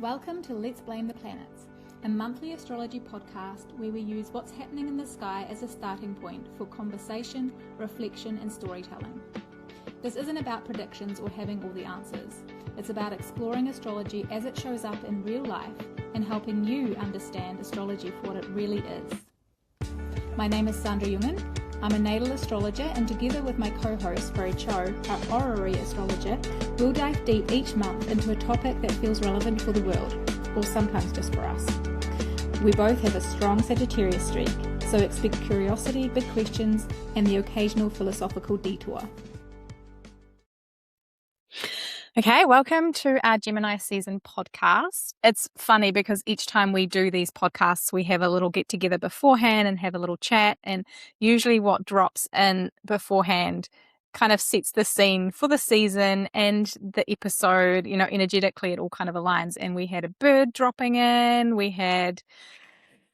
Welcome to Let's Blame the Planets, a monthly astrology podcast where we use what's happening in the sky as a starting point for conversation, reflection, and storytelling. This isn't about predictions or having all the answers. It's about exploring astrology as it shows up in real life and helping you understand astrology for what it really is. My name is Sandra and I'm a natal astrologer, and together with my co-host Fery our horary astrologer, we'll dive deep each month into a topic that feels relevant for the world, or sometimes just for us. We both have a strong Sagittarius streak, so expect curiosity, big questions, and the occasional philosophical detour. Okay, welcome to our Gemini season podcast. It's funny because each time we do these podcasts, we have a little get together beforehand and have a little chat. And usually what drops in beforehand kind of sets the scene for the season and the episode, energetically it all kind of aligns. And we had a bird dropping in, we had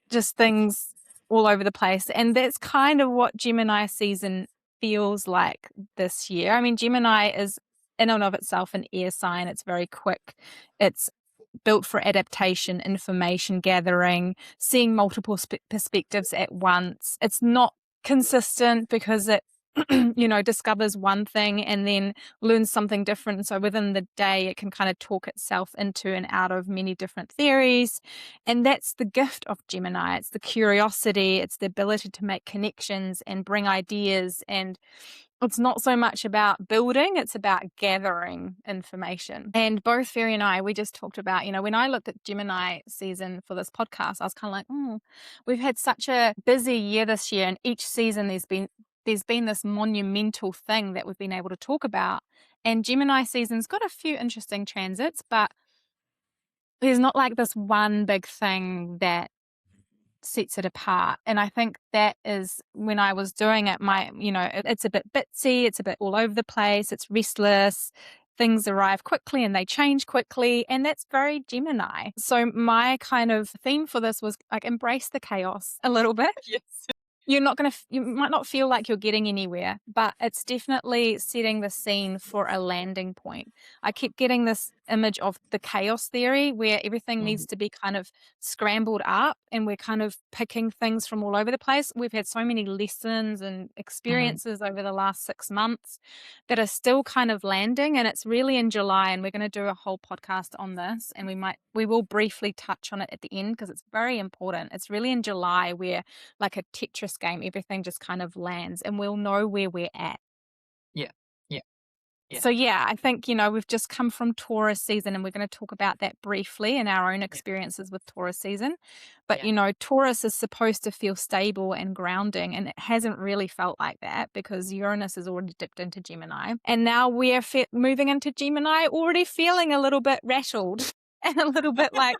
just things all over the place. And that's kind of what Gemini season feels like this year. I mean, Gemini is in and of itself an air sign. It's very quick. It's built for adaptation, information gathering, seeing multiple perspectives at once. It's not consistent because it discovers one thing and then learns something different. So within the day, it can kind of talk itself into and out of many different theories. And that's the gift of Gemini. It's the curiosity. It's the ability to make connections and bring ideas. And it's not so much about building, it's about gathering information. And both Fery and I, we just talked about, when I looked at Gemini season for this podcast, I was kind of like, we've had such a busy year this year, and each season there's been this monumental thing that we've been able to talk about. And Gemini season's got a few interesting transits, but there's not like this one big thing that sets it apart. And I think that is when I was doing it, it's a bit bitsy, it's a bit all over the place, it's restless, things arrive quickly and they change quickly, and that's very Gemini. So my kind of theme for this was like embrace the chaos a little bit. Yes. You might not feel like you're getting anywhere, but it's definitely setting the scene for a landing point. I keep getting this image of the chaos theory where everything needs to be kind of scrambled up and we're kind of picking things from all over the place. We've had so many lessons and experiences over the last 6 months that are still kind of landing, and it's really in July, and we're going to do a whole podcast on this, and we will briefly touch on it at the end because it's very important. It's really in July where, like a Tetris game, everything just kind of lands and we'll know where we're at. Yeah. So I think, we've just come from Taurus season, and we're going to talk about that briefly in our own experiences with Taurus season. But, Taurus is supposed to feel stable and grounding, and it hasn't really felt like that because Uranus has already dipped into Gemini. And now we're moving into Gemini, already feeling a little bit rattled and a little bit like,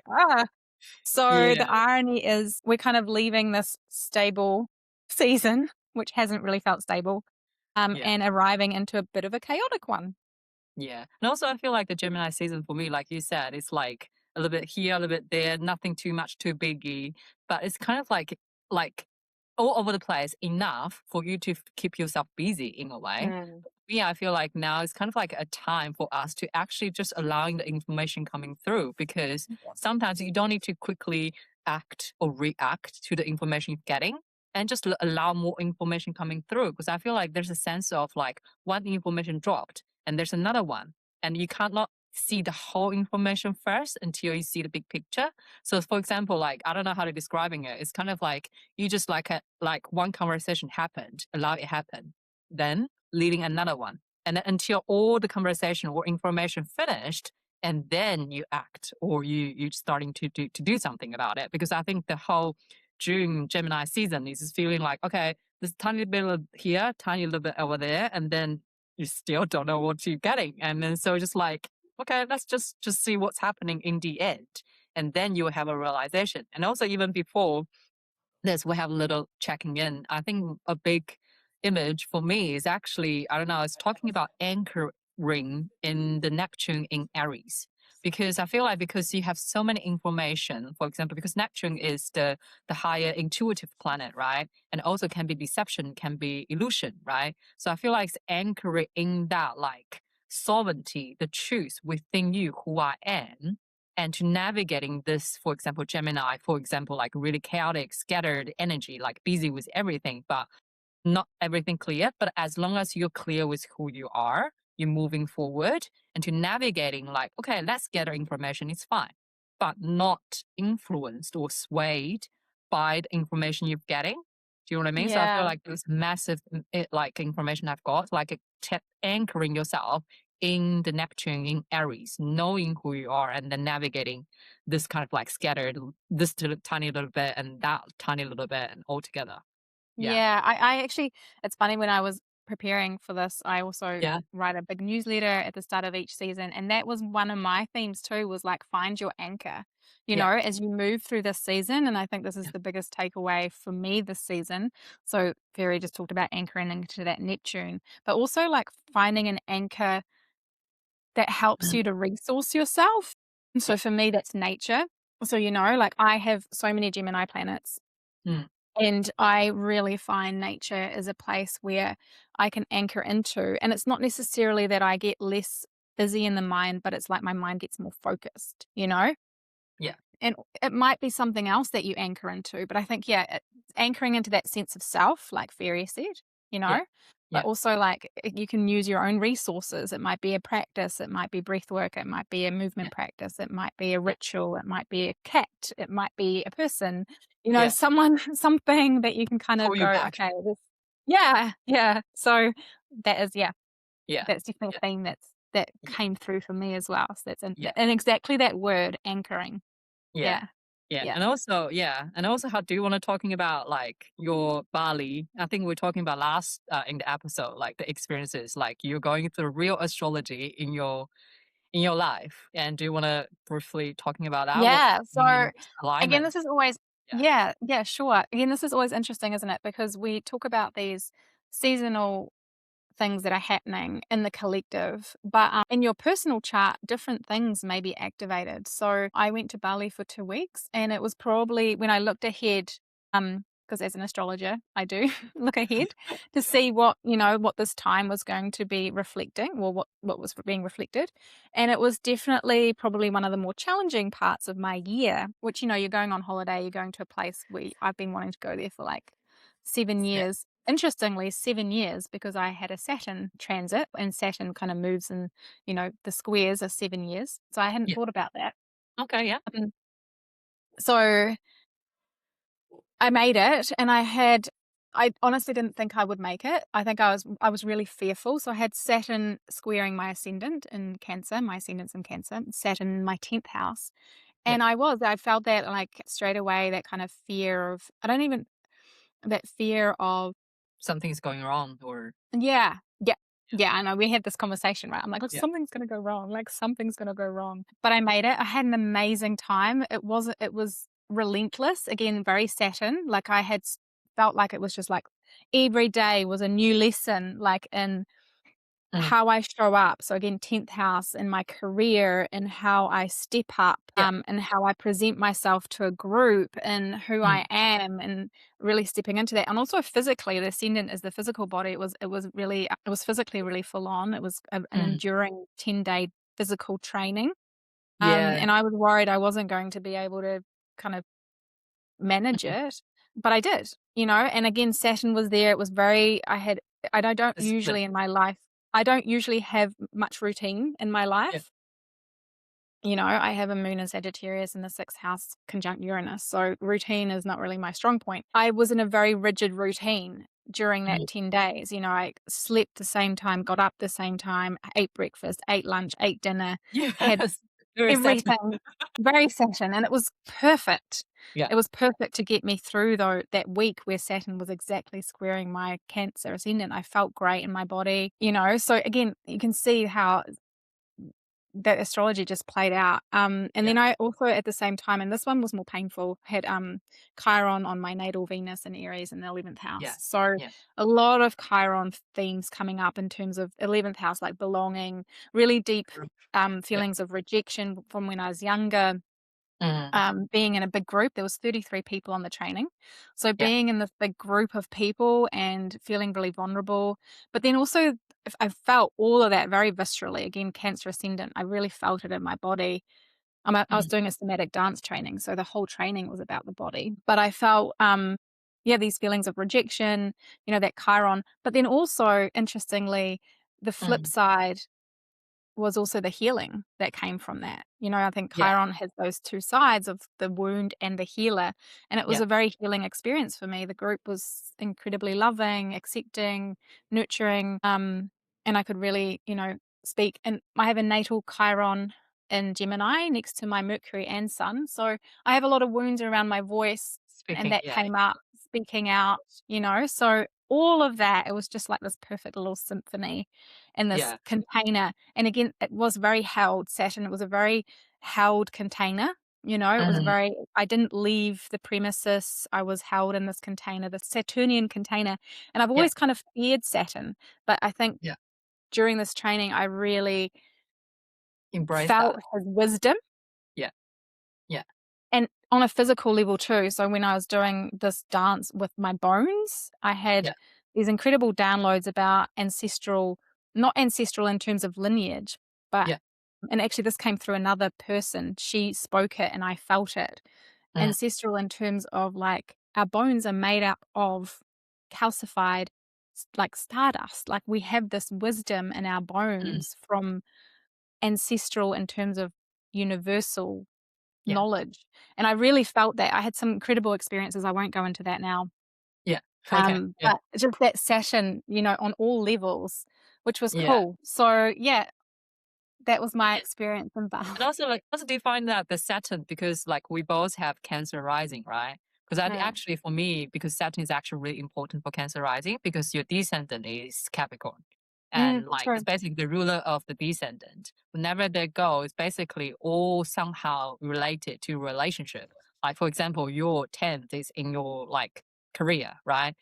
So the irony is we're kind of leaving this stable season, which hasn't really felt stable, and arriving into a bit of a chaotic one. Yeah. And also I feel like the Gemini season for me, like you said, it's like a little bit here, a little bit there, nothing too much too biggie, but it's kind of like all over the place enough for you to keep yourself busy in a way. Yeah, I feel like now it's kind of like a time for us to actually just allowing the information coming through, because sometimes you don't need to quickly act or react to the information you're getting, and just allow more information coming through. Because I feel like there's a sense of like one information dropped and there's another one, and you cannot see the whole information first until you see the big picture. So for example, like, I don't know how to describing it. It's kind of like you just like one conversation happened, allow it happen, then leading another one. And then until all the conversation or information finished, and then you act, or you starting to do something about it. Because I think the whole June Gemini season is just feeling like, okay, there's tiny bit here, tiny little bit over there, and then you still don't know what you're getting. And then so just like, okay, let's just see what's happening in the end. And then you have a realization. And also even before this, we have a little checking in. I think a big image for me is actually, I don't know, it's talking about anchoring in the Neptune in Aries. Because I feel like because you have so many information, for example, because Neptune is the higher intuitive planet, right? And also can be deception, can be illusion, right? So I feel like it's anchoring in that like sovereignty, the truth within you, who I am, and to navigating this, for example, Gemini, for example, like really chaotic, scattered energy, like busy with everything, but not everything clear. But as long as you're clear with who you are, you're moving forward and to navigating like, okay, let's gather information, it's fine, but not influenced or swayed by the information you're getting. Do you know what I mean? So I feel Yeah. like this massive like information I've got, like anchoring yourself in the Neptune in Aries, knowing who you are and then navigating this kind of like scattered, this tiny little bit and that tiny little bit and all together. Yeah. Yeah, I actually, it's funny, when I was preparing for this, I also Yeah. write a big newsletter at the start of each season, and that was one of my themes too, was like find your anchor, Yeah. as you move through this season. And I think this is Yeah. the biggest takeaway for me this season. So Fairy just talked about anchoring into that Neptune, but also like finding an anchor that helps Mm. you to resource yourself. And Yeah. so for me, that's nature. So, like I have so many Gemini planets, Mm. and I really find nature is a place where I can anchor into. And it's not necessarily that I get less busy in the mind, but it's like my mind gets more focused, Yeah. And it might be something else that you anchor into. But I think, yeah, anchoring into that sense of self, like Fairy said, you Yeah. know, but Yeah. also like you can use your own resources. It might be a practice, it might be breath work, it might be a Yeah. movement practice, it might be a Yeah. ritual, it might be a cat, it might be a person, Yeah. someone, something that you can kind of Pull you go, back. okay, yeah, yeah. So that is, yeah, Yeah. that's definitely Yeah. a theme that Yeah. came through for me as well. So that's Yeah. and exactly that word, anchoring. Yeah. Yeah, Yeah. yeah. And also how do you want to talking about like your Bali? I think we are talking about last in the episode, like the experiences, like you're going through real astrology in your life. And do you want to briefly talking about that? What's Yeah, happening in so, this again, alignment? this is always Yeah. yeah, sure. Again, this is always interesting, isn't it? Because we talk about these seasonal things that are happening in the collective, but, in your personal chart, different things may be activated. So, I went to Bali for 2 weeks, and it was probably when I looked ahead, because as an astrologer, I do look ahead to see what this time was going to be reflecting, or what was being reflected, and it was definitely probably one of the more challenging parts of my year, which, you're going on holiday, you're going to a place where I've been wanting to go there for, like, 7 Yeah. years. Interestingly, 7 years, because I had a Saturn transit, and Saturn kind of moves in, the squares are 7 years, so I hadn't Yeah. thought about that. Okay. Yeah. Um, so I made it, and I honestly didn't think I would make it. I think I was really fearful. So I had Saturn squaring my ascendant in Cancer, my ascendant's in Cancer, Saturn in my 10th house. Yeah. And I felt that, like, straight away, that kind of fear of I don't even that fear of Something's going wrong or yeah, yeah, yeah, I know. We had this conversation, right? I'm like, "Oh, yeah. something's gonna go wrong, like, something's gonna go wrong." But I made it. I had an amazing time. It was relentless, again, very Saturn. Like, I had felt like it was just, like, every day was a new lesson, like, in Mm. how I show up. So again, 10th house in my career, and how I step up, Yeah. and how I present myself to a group, and who Mm. I am, and really stepping into that. And also physically, the ascendant is the physical body. It was physically really full on. It was an Mm. enduring 10-day physical training. Yeah. And I was worried I wasn't going to be able to kind of manage Mm. it, but I did, and again, Saturn was there. It was very I don't Discipline. usually in my life I don't usually have much routine in my Yeah. life. I have a moon in Sagittarius in the 6th house conjunct Uranus, so routine is not really my strong point. I was in a very rigid routine during that Mm. 10 days. I slept the same time, got up the same time, ate breakfast, ate lunch, ate dinner, had Yes. Very Saturn. everything, very Saturn, and it was perfect. Yeah. It was perfect to get me through, though, that week where Saturn was exactly squaring my Cancer ascendant. I felt great in my body, so again, you can see how that astrology just played out. And Yeah. then I also, at the same time, and this one was more painful, had Chiron on my natal Venus in Aries in the 11th house. Yeah. So Yeah. a lot of Chiron themes coming up in terms of 11th house, like belonging, really deep Group. Yeah. feelings of rejection from when I was younger. Mm. Being in a big group, there was 33 people on the training. So Yeah. being in this big group of people and feeling really vulnerable, but then also I felt all of that very viscerally. Again, Cancer ascendant, I really felt it in my body. I was Mhm. doing a somatic dance training, so the whole training was about the body. But I felt, yeah, these feelings of rejection, that Chiron. But then also, interestingly, the flip Mm. side was also the healing that came from that. I think Yeah. Chiron has those two sides of the wound and the healer, and it was Yeah. a very healing experience for me. The group was incredibly loving, accepting, nurturing, and I could really, speak. And I have a natal Chiron in Gemini next to my Mercury and Sun, so I have a lot of wounds around my voice, and Speaking. that Yeah. came up speaking out. So all of that, it was just like this perfect little symphony in this Yeah. container. And again, it was very held, Saturn. It was a very held container. It was Mm. very, I didn't leave the premises. I was held in this container, the Saturnian container. And I've Yeah. always kind of feared Saturn. But I think Yeah. during this training, I really Embrace felt that. his wisdom, Yeah. Yeah. and on a physical level too. So when I was doing this dance with my bones, I had Yeah. these incredible downloads about ancestral, not ancestral in terms of lineage, but Yeah. and actually this came through another person. She spoke it and I felt it. Mm. Ancestral in terms of like our bones are made up of calcified like stardust. Like we have this wisdom in our Mm. bones from ancestral in terms of universal Yeah. knowledge. And I really felt that. I had some incredible experiences. I won't go into that now. Yeah. Okay. Yeah. But just that session, on all levels, which was Yeah. cool. So yeah, that was my Yeah. experience in Bali. And also, like, also do you find that the Saturn, because like we both have Cancer rising, right? Because Mm. actually for me, because Saturn is actually really important for Cancer rising because your descendant is Capricorn. And like True. it's basically the ruler of the descendant. Whenever they go, it's basically all somehow related to relationship. Like for example, your 10th is in your like career, right?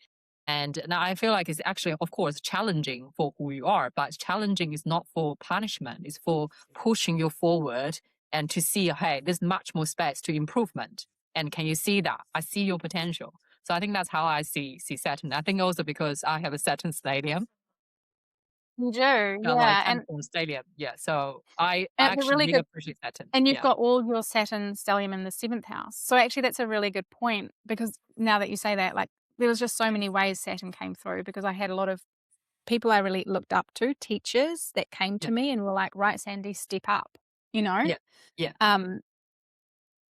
And now I feel like it's actually, of course, challenging for who you are, but challenging is not for punishment. It's for pushing you forward and to see, hey, there's much more space to improvement. And can you see that? I see your potential. So I think that's how I see Saturn. I think also because I have a Saturn stadium, You do, like yeah. And Capricorn stadium. Yeah. So I it's a actually really really good, appreciate Saturn. and you've Yeah. got all your Saturn stellium in the 7th house. So actually that's a really good point, because now that you say that, like there was just so many ways Saturn came through, because I had a lot of people I really looked up to, teachers that came Yeah. to me and were like, "Right, Sandy, step up," you know? Yeah. Yeah. Um,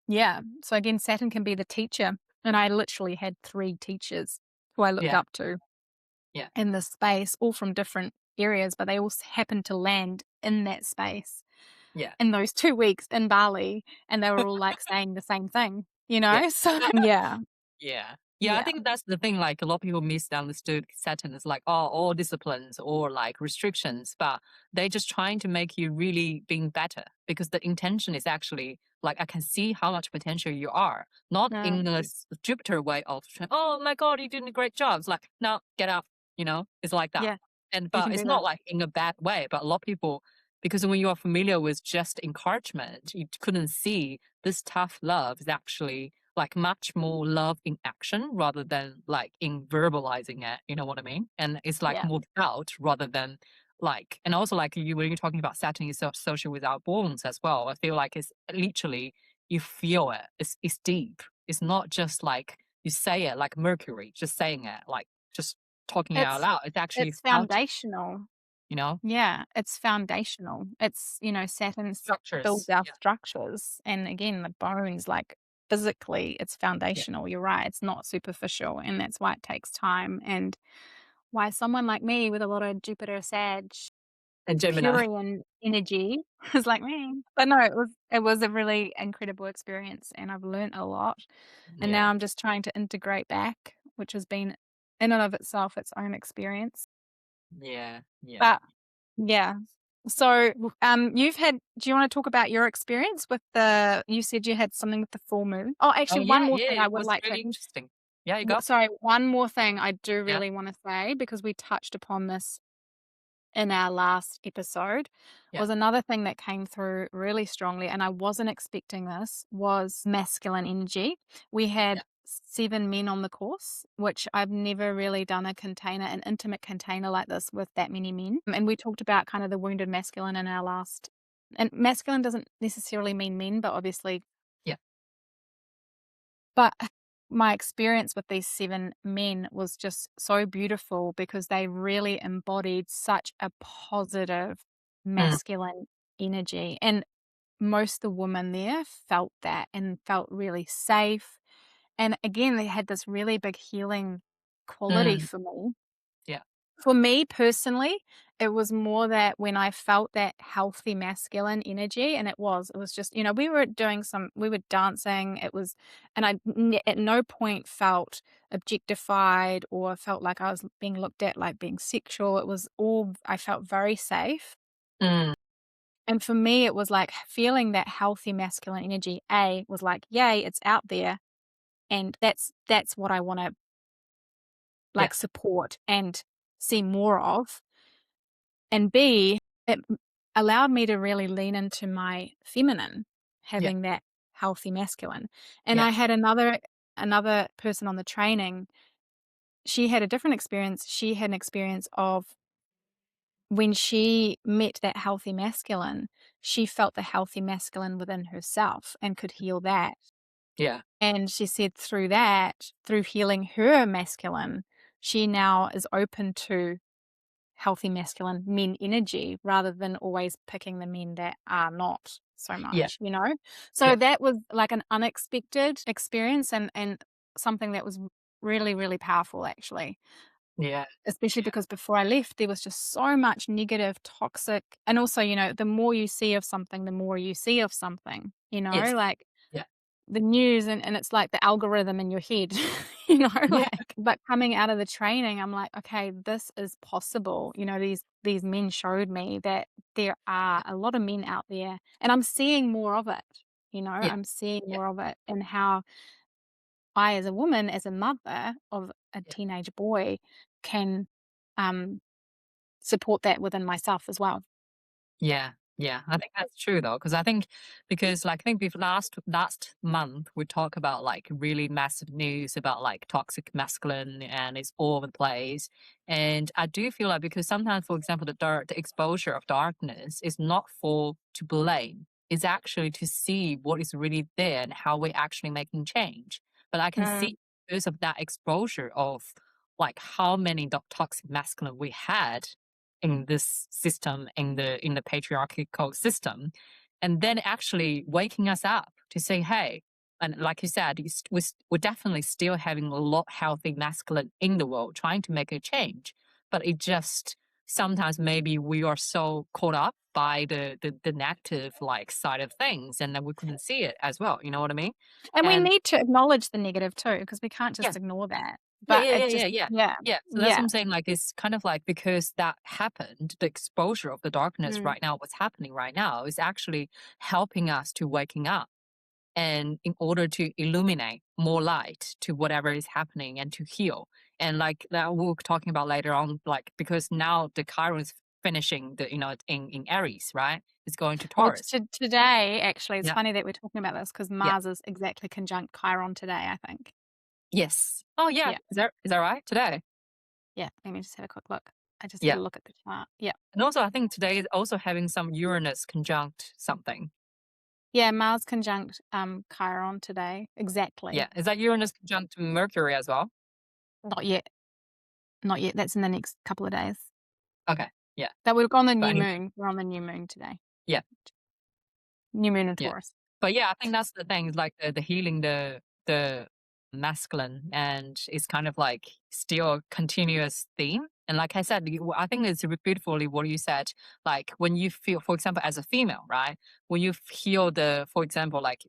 yeah. So again, Saturn can be the teacher. And I literally had 3 teachers who I looked Yeah. up to Yeah. in this space, all from different areas, but they all happened to land in that space Yeah. in those 2 weeks in Bali, and they were all like saying the same thing, you Yeah. know? So yeah, Yeah. Yeah, I yeah, think that's the thing. Like a lot of people misunderstood Saturn as like, oh, all disciplines or like restrictions, but they're just trying to make you really being better because the intention is actually like, I can see how much potential you are, not mm, in a Jupiter way of, oh my God, you're doing a great job. It's like, no, get up, it's like that. yeah, And, you but can it's do not that. like in a bad way, but a lot of people, because when you are familiar with just encouragement, you couldn't see this tough love is actually like much more love in action rather than like in verbalizing it. You know what I mean? And it's like Yeah, more felt rather than like, and also like you when you're talking about Saturn is social with our bones as well. I feel like it's literally you feel it. It's deep. It's not just like you say it like Mercury, just saying it like just talking it out it's loud. It's actually it's felt, foundational. you know, Yeah, it's foundational. It's, builds structures. our Yeah. structures, and again, the bones, like, physically, it's Yeah. foundational. You're right, it's not superficial, and that's why it takes time, and why someone like me with a lot of Jupiter, Sag, And Gemini. Purian energy is like me. But no, it was a really incredible experience, and I've learnt a lot, and now Yeah. I'm just trying to integrate back, which has been in and of itself its own experience. Yeah. Yeah. But yeah. So, do you wanna talk about your experience with you said you had something with the full moon? Oh, Oh actually, one yeah. more Yeah. thing I It would was like to really interesting. Yeah. You go. sorry, one more thing I do Yeah. really wanna say, because we touched upon this in our last episode, Yeah. was another thing that came through really strongly, and I wasn't expecting this, was masculine energy. We Yeah. had 7 men on the course, which I've never really done an intimate container like this with that many men. And we talked about kind of the wounded masculine in our last and masculine doesn't necessarily mean men, but obviously, Yeah. but my experience with these 7 men was just so beautiful because they really embodied such a positive Mm, masculine energy, and most of the women there felt that and felt really safe, and again, they had this really big healing quality mm, for me. yeah. For me personally, it was more that when I felt that healthy masculine energy, and it was just, we were dancing, and at no point felt objectified or felt like I was being looked at like being sexual. I felt very safe. Mm, And for me, it was like feeling that healthy masculine energy, was like, yay, it's out there. And that's what I want to yeah. like support and see more of. And B, it allowed me to really lean into my feminine, Yeah. having that healthy masculine. And Yeah. I had another person on the training, she had a different experience. She had an experience of when she met that healthy masculine, she felt the healthy masculine within herself and could heal that. Yeah. And she said through that, through healing her masculine, she now is open to healthy masculine men energy rather than always picking the men that are not so Yeah. much, you know? So Yeah. that was like an unexpected experience and something that was really, really powerful actually. Yeah. Especially because before I left, there was just so much negative, toxic, and also, the more you see of something, the more you see of something, Yes. like Yeah. the news and it's like the algorithm in your head, Yeah. but coming out of the training, I'm like, okay, this is possible. These men showed me that there are a lot of men out there and I'm seeing more of it. Yeah. I'm seeing Yeah. more of it and how I, as a woman, as a mother of a Yeah. teenage boy, can um, support that within myself as well. Yeah, yeah, I think that's true though, because I think I think we've last month we talked about like really massive news about like toxic masculine and it's all over the place. And I do feel like because sometimes, for example, the exposure of darkness is not for to blame. It's actually to see what is really there and how we're actually making change. But I can Mm, see because of that exposure of like how many toxic masculine we had in this system in the patriarchal system, and then actually waking us up to say hey, and like you said we're definitely still having a lot healthy masculine in the world trying to make a change, but it just sometimes maybe we are so caught up by the negative like side of things and then we couldn't see it as well, you know what I mean? and we And need to acknowledge the negative too, because we can't yeah. just ignore that. Yeah, But yeah, it yeah, just yeah, yeah. yeah, Yeah, so that's what yeah. I'm saying, like, it's kind of like because that happened, the exposure of the darkness Mm, right now, what's happening right now is actually helping us to waking up and in order to illuminate more light to whatever is happening and to heal. And like that we'll be talking about later on, like because now the Chiron is finishing in Aries, right? It's going to well, Taurus. today, actually, it's Yeah. funny that we're talking about this because Yeah. Mars is exactly conjunct Chiron today, I think. Yes. Oh yeah. Yeah, Is that right? Today? yeah. Let me just have a quick look. I just had Yeah. a look at the chart. Yeah. And also I think today is also having some Uranus conjunct something. Yeah, Mars conjunct, Chiron today. Exactly. Yeah. Is that Uranus conjunct Mercury as well? Not yet. Not yet. That's in the next couple of days. Okay. Yeah. That we've gone the But new anyway, moon. We're on the new moon today. yeah. New moon in Yeah. Taurus. But yeah, I think that's the thing, is like the healing the masculine and it's kind of like still a continuous theme. And like I said, I think it's beautifully what you said. Like when you feel, for example, as a female, right? When you feel for example, like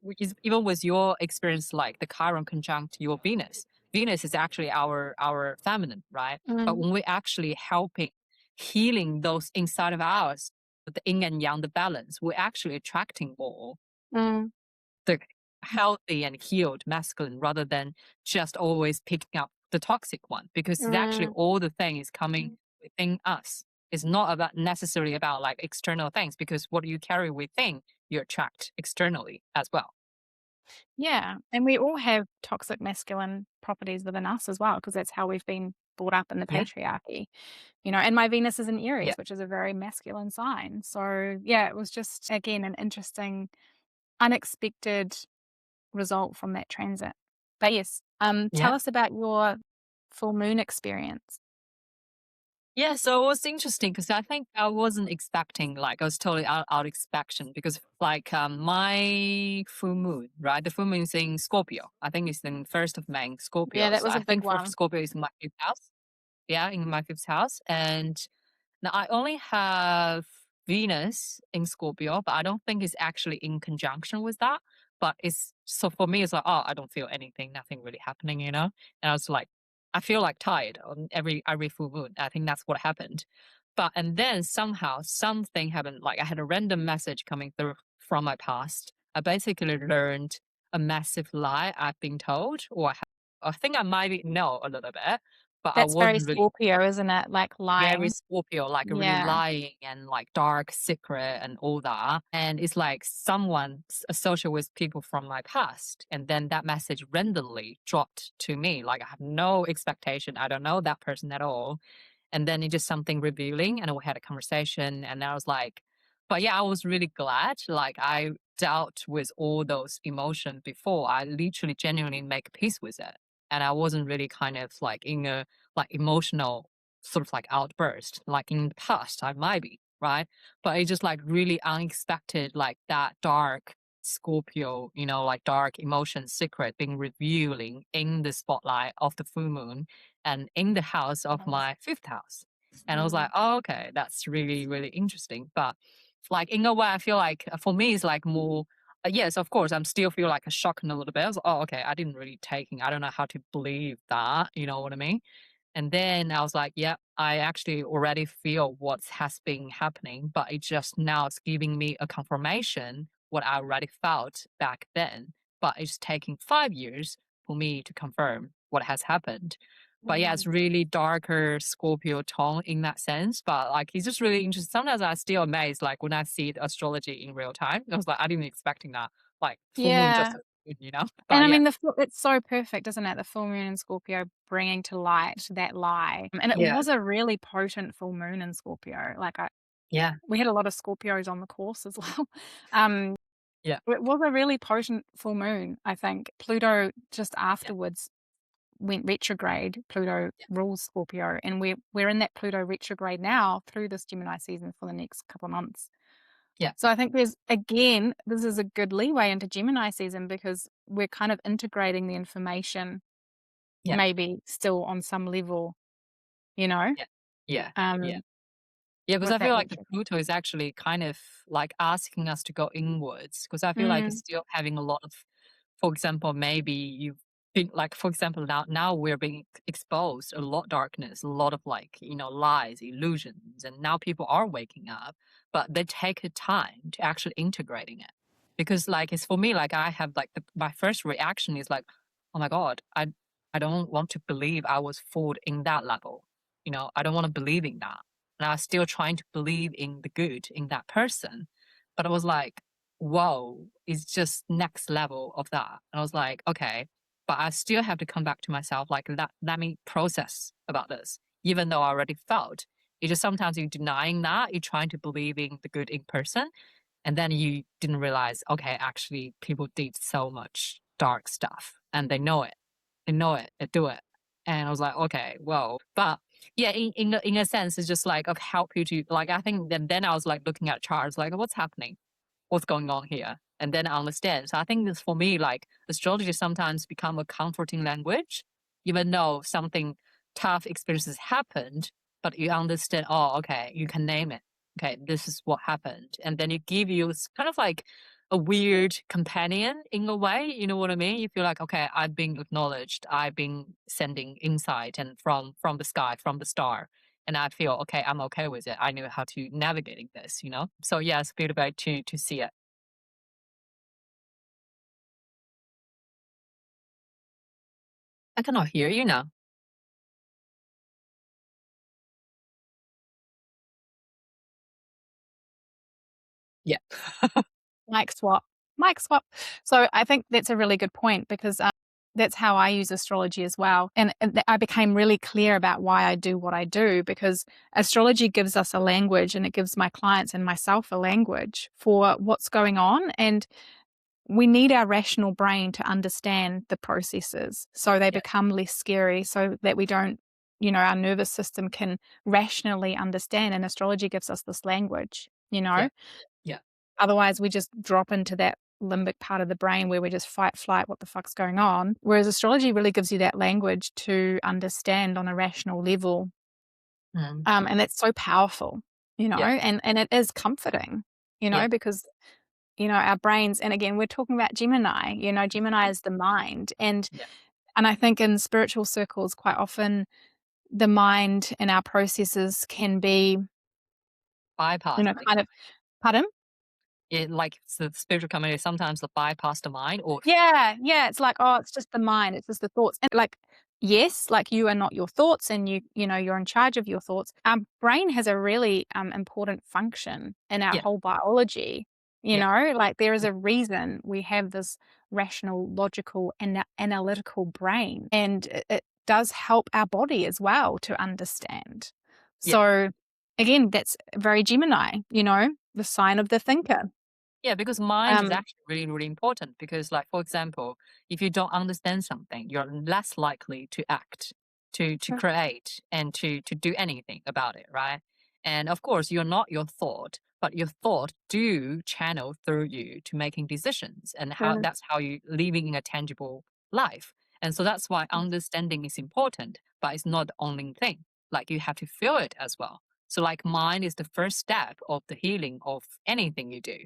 even with your experience, like the Chiron conjunct your Venus. Venus is actually our feminine, right? But Mm, when we're actually helping healing those inside of ours, the yin and yang, the balance, we're actually attracting more mm, the healthy and healed masculine rather than just always picking up the toxic one because it's actually mm. all the thing is coming within us. It's not about necessarily about like external things because what you carry within you attract externally as well. Yeah, and we all have toxic masculine properties within us as well, because that's how we've been brought up in the Yeah. patriarchy, and my Venus is in Yeah. Aries, which is a very masculine sign. So yeah, it was just, again, an interesting, unexpected result from that transit. But yes, Yeah. tell us about your full moon experience. Yeah, so it was interesting because I think I wasn't expecting, like, I was totally out expectation because, like, my full moon, right? The full moon is in Scorpio. I think it's in 1st of May, in Yeah, Scorpio. that So was a I big think for one. Scorpio is my fifth house. Yeah, in my fifth house. And now I only have Venus in Scorpio, but I don't think it's actually in conjunction with that. But it's so for me, it's like, oh, I don't feel anything, nothing really happening, you know? And I was like, I feel like tired on every full moon. I think that's what happened. But and then somehow something happened. Like I had a random message coming through from my past. I basically learned a massive lie I've been told, or I think I might know a little bit, but I That's very wasn't really Scorpio, isn't it? Like very lying. Scorpio, like really Yeah. lying and like dark secret and all that. And it's like someone associated with people from my past. And then that message randomly dropped to me. Like I have no expectation. I don't know that person at all. And then it's just something revealing. And we had a conversation. And I was like, but yeah, I was really glad. Like I dealt with all those emotions before. I literally genuinely make peace with it. And I wasn't really kind of like in a like emotional sort of like outburst. Like in the past, I might be, right? But it's just like really unexpected, like that dark Scorpio, like dark emotion secret being revealing in the spotlight of the full moon and in the house of Nice. my fifth house. And I was like, Mm. oh, okay, that's really, really interesting. But like in a way, I feel like for me, it's like more, yes, of course, I'm still feel like a shock in a little bit. I was like, oh, okay, I didn't really I don't know how to believe that. You know what I mean? And then I was like, yeah, I actually already feel what has been happening, but it just now it's giving me a confirmation what I already felt back then. But it's taking 5 years for me to confirm what has happened. But yeah, it's Mm. really darker Scorpio tone in that sense. But like it's just really interesting. Sometimes I still amazed, like when I see the astrology in real time. I was like, I didn't expecting that. Like full moon just Yeah. a moon. And But I yeah. mean, it's so perfect, isn't it? The full moon in Scorpio bringing to light that lie. And it Yeah. was a really potent full moon in Scorpio. Like Yeah. we had a lot of Scorpios on the course as well. Um, Yeah. it was a really potent full moon, I think. Pluto just Yeah. afterwards went retrograde. Pluto Yeah. rules Scorpio, and we're in that Pluto retrograde now through this Gemini season for the next couple of months. Yeah. So I think this is a good leeway into Gemini season because we're kind of integrating the information Yeah. maybe still on some level, you know, Yeah. Yeah. Yeah. um, Yeah, because with I feel that like the retrograde. Pluto is actually kind of like asking us to go inwards. Because I feel like it's Mm, still having a lot of, for example, maybe you think like, for example, now we're being exposed a lot darkness, a lot of like, lies, illusions, and now people are waking up, but they take a time to actually integrating it. Because like it's for me, like I have like my first reaction is like, oh my God, I don't want to believe I was fooled in that level. I don't want to believe in that and I was still trying to believe in the good in that person. But I was like, whoa, it's just next level of that. And I was like, okay, but I still have to come back to myself, like let me process about this, even though I already felt. It's just sometimes you're denying that, you're trying to believe in the good in person, and then you didn't realize, okay, actually people did so much dark stuff and they know it. They know it, they do it. And I was like, okay, well, but yeah, in a sense, it's just like of help you to like. I think then I was like looking at charts, like what's happening, what's going on here, and then I understand. So I think this for me, like astrology sometimes become a comforting language, even though something tough experiences happened, but you understand. Oh, okay, you can name it. Okay, this is what happened, and then it give you it's kind of like a weird companion in a way. You know what I mean? You feel like, okay, I've been acknowledged. I've been sending insight and from the sky, from the star. And I feel okay, I'm okay with it. I know how to navigating this. So yeah, it's beautiful to see it. I cannot hear you now. Yeah. mic swap, mic swap. So I think that's a really good point because that's how I use astrology as well. And I became really clear about why I do what I do, because astrology gives us a language, and it gives my clients and myself a language for what's going on. And we need our rational brain to understand the processes so they become less scary, so that we don't, our nervous system can rationally understand. And astrology gives us this language, Yeah. Yeah. Otherwise, we just drop into that limbic part of the brain where we just fight, flight, what the fuck's going on. Whereas astrology really gives you that language to understand on a rational level. And that's so powerful, and it is comforting, because, our brains, and again, we're talking about Gemini, Gemini is the mind. And I think in spiritual circles, quite often the mind and our processes can be, bypass. kind of, pardon? Like the spiritual community sometimes bypass the mind or Yeah, it's like, oh, it's just the mind, it's just the thoughts. And like, yes, like you are not your thoughts, and you're in charge of your thoughts. Our brain has a really important function in our whole biology. Like there is a reason we have this rational, logical, and analytical brain, and it does help our body as well to understand. So again, that's very Gemini, the sign of the thinker. Yeah, because mind is actually really, really important because, like, for example, if you don't understand something, you're less likely to act, to create, and to do anything about it, right? And of course, you're not your thought, but your thought do channel through you to making decisions, and that's how you living in a tangible life. And so that's why understanding is important, but it's not the only thing. Like you have to feel it as well. So, like, mind is the first step of the healing of anything you do.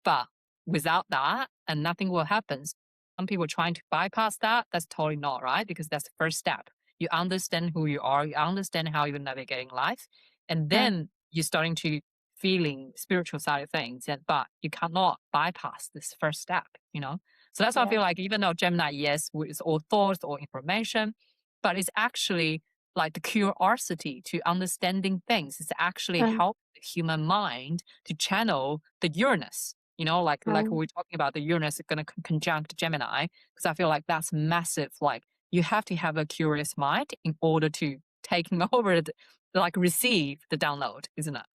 But without that, and nothing will happen. Some people trying to bypass that. That's totally not right because that's the first step. You understand who you are. You understand how you're navigating life, and then you're starting to feeling spiritual side of things. But you cannot bypass this first step. So that's why I feel like even though Gemini, yes, it's all thoughts or information, but it's actually like the curiosity to understanding things. It's actually help the human mind to channel the Uranus. Like we're talking about the Uranus is going to conjunct Gemini, because I feel like that's massive. Like you have to have a curious mind in order to taking over like receive the download, isn't it?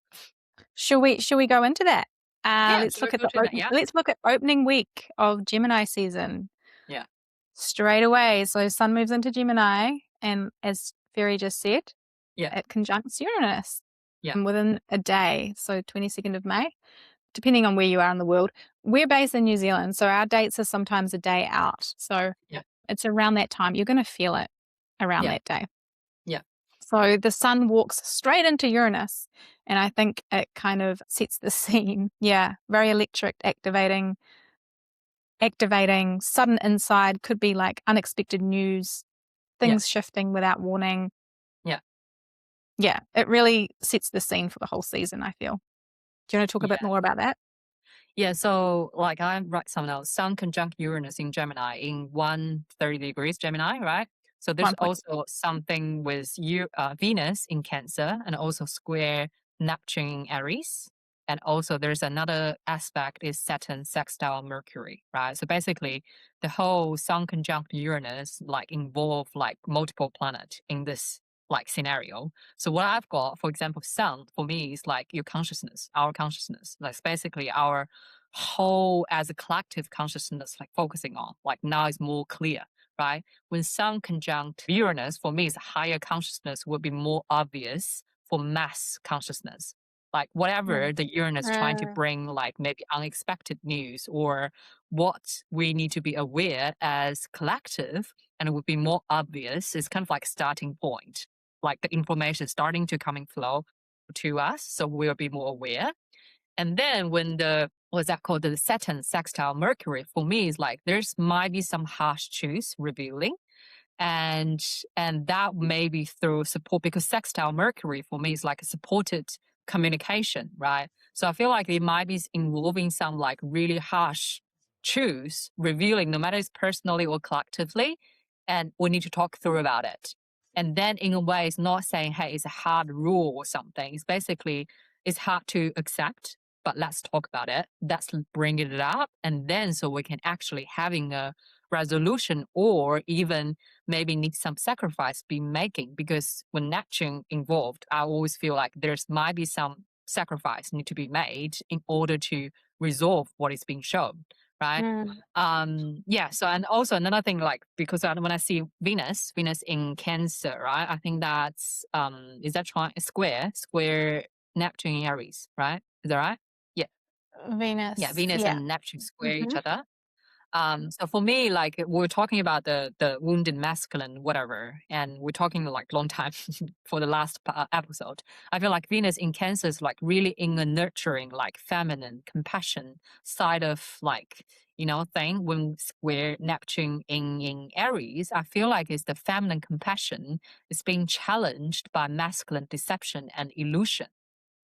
Should we go into that? Yeah, Let's look at yeah. let's look at opening week of Gemini season. Yeah. Straight away. So Sun moves into Gemini, and as Fery just said, it conjuncts Uranus. Yeah. And within a day, so 22nd of May, depending on where you are in the world. We're based in New Zealand, so our dates are sometimes a day out. So it's around that time. You're going to feel it around that day. Yeah. So the sun walks straight into Uranus, and I think it kind of sets the scene. Yeah, very electric, activating, sudden insight, could be like unexpected news, things shifting without warning. Yeah. Yeah, it really sets the scene for the whole season, I feel. Do you want to talk a bit more about that? Yeah, so like I write some notes. Sun conjunct Uranus in Gemini in 130 degrees Gemini, right? So there's also something with Venus in Cancer, and also square Neptune in Aries. And also there's another aspect is Saturn sextile Mercury, right? So basically the whole Sun conjunct Uranus like involve like multiple planets in this like scenario. So what I've got, for example, Sun for me is like your consciousness, our consciousness. That's basically our whole as a collective consciousness, like focusing on. Like now it's more clear, right? When Sun conjunct Uranus, for me, is higher consciousness will be more obvious for mass consciousness. Like whatever the Uranus trying to bring, like maybe unexpected news or what we need to be aware as collective, and it would be more obvious. It's kind of like starting point, like the information starting to coming flow to us, so we'll be more aware. And then when the what's that called, the Saturn sextile Mercury, for me is like there's might be some harsh truths revealing, and that may be through support, because sextile Mercury for me is like a supported communication, right? So I feel like it might be involving some like really harsh truths revealing, no matter it's personally or collectively, and we need to talk through about it. And then in a way, it's not saying, hey, it's a hard rule or something. It's basically, it's hard to accept, but let's talk about it. Let's bring it up. And then so we can actually having a resolution, or even maybe need some sacrifice be making. Because when Neptune involved, I always feel like there's might be some sacrifice need to be made in order to resolve what is being shown, right? Yeah, so and also another thing, like because when I see Venus in Cancer, right, I think that's is that square Neptune in Aries, right? Is that right? Yeah. Yeah, Venus. Venus Yeah. and Neptune square each Hmm. other. So for me, like we're talking about the wounded masculine, whatever, and we're talking like long time for the last episode. I feel like Venus in Cancer is like really in a nurturing, like feminine, compassion side of like thing. When square Neptune in Aries, I feel like it's the feminine compassion is being challenged by masculine deception and illusion.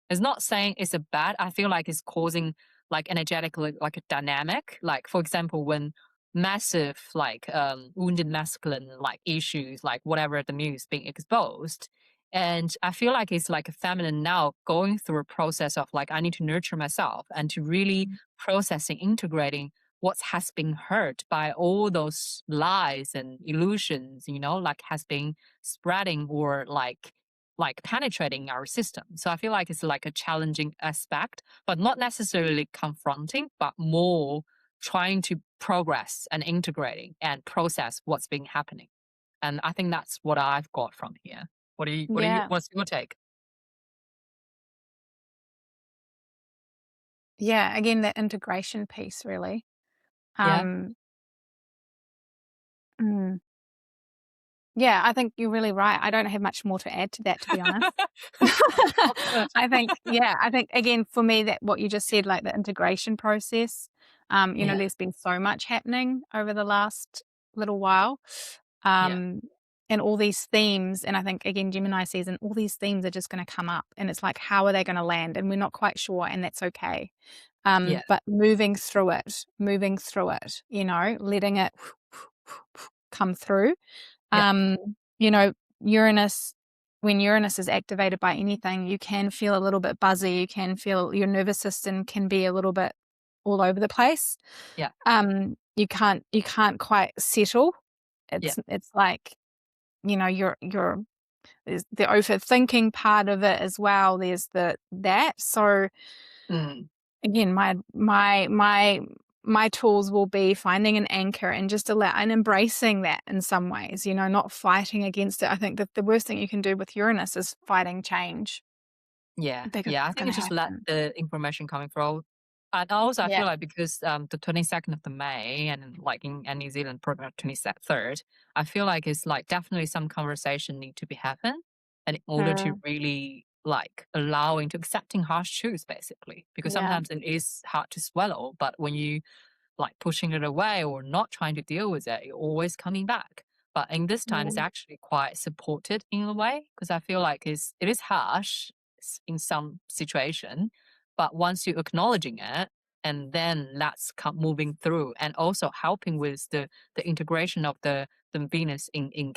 It's not saying it's a bad. I feel like it's causing like energetically like a dynamic. Like for example, when massive like wounded masculine like issues, like whatever the news being exposed. And I feel like it's like a feminine now going through a process of like I need to nurture myself and to really processing, integrating what has been hurt by all those lies and illusions, like has been spreading or like penetrating our system. So I feel like it's like a challenging aspect, but not necessarily confronting, but more trying to progress and integrating and process what's been happening. And I think that's what I've got from here. Yeah. What's your take? Yeah. Again, that integration piece, really. Yeah. Um, mm. Yeah, I think you're really right. I don't have much more to add to that, to be honest. Oh, good. I think again, for me, that what you just said, like the integration process, Yeah. there's been so much happening over the last little while. Yeah. Um, and all these themes, and I think again, Gemini season, all these themes are just going to come up, and it's like, how are they going to land? And we're not quite sure, and that's okay. Yeah. But moving through it, letting it come through. Yeah. Um, you know, Uranus, when Uranus is activated by anything, you can feel a little bit buzzy. You can feel your nervous system can be a little bit all over the place. Yeah. You can't quite settle. Yeah. It's like, you're there's the overthinking part of it as well. There's that. So Mm. again, my tools will be finding an anchor and just and embracing that in some ways, not fighting against it. I think that the worst thing you can do with Uranus is fighting change Yeah, because yeah. I it's think going it's to just let happen. the information coming through. And also, I Yeah. feel like because the 22nd of the May and like in New Zealand, probably 23rd, I feel like it's like definitely some conversation need to be happen, and in order to Mm, really like allowing to accepting harsh truths, basically, because yeah. sometimes it is hard to swallow. But when you like pushing it away or not trying to deal with it, you're always coming back. But in this time, it's Mm, actually quite supported in a way because I feel like it is harsh in some situation, but once you're acknowledging it, and then that's moving through, and also helping with the integration of the Venus in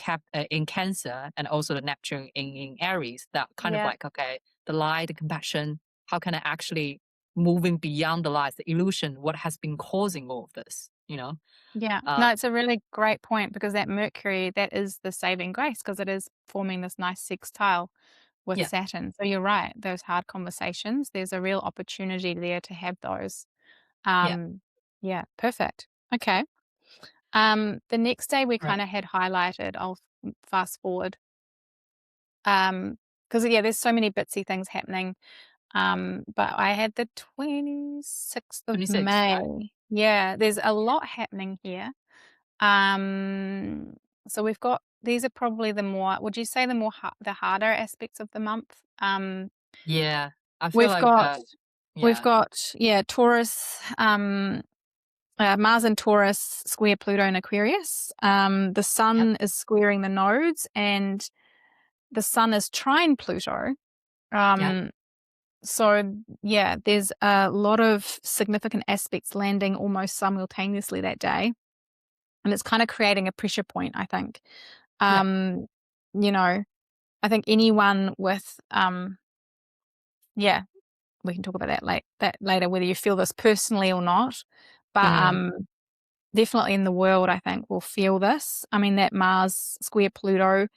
Cancer and also the Neptune in Aries, that kind of yeah. like okay, the light, the compassion, how can I actually moving beyond the lies, the illusion, what has been causing all of this, Yeah. Uh, No, it's a really great point because that Mercury, that is the saving grace because it is forming this nice sextile with yeah, Saturn. So you're right. Those hard conversations, there's a real opportunity there to have those. yeah, Yeah, perfect. Okay. The next day we right. kind of had highlighted, I'll fast forward. Because yeah, there's so many bitsy things happening. But I had the 26th of 26, right? May. Yeah, there's a lot happening here. Um, so we've got these are probably the more, would you say the harder aspects of the month? Yeah, I feel We've like, got we've yeah, got yeah, Taurus, Mars and Taurus square Pluto and Aquarius. The yep, Sun is squaring the nodes, and the Sun is trine Pluto. yep, Um, so yeah, there's a lot of significant aspects landing almost simultaneously that day, and it's kind of creating a pressure point, I think. yep, Um, you know, I think anyone with yeah, we can talk about that later, whether you feel this personally or not. But mm, definitely in the world, I think, will feel this. I mean, that Mars square Pluto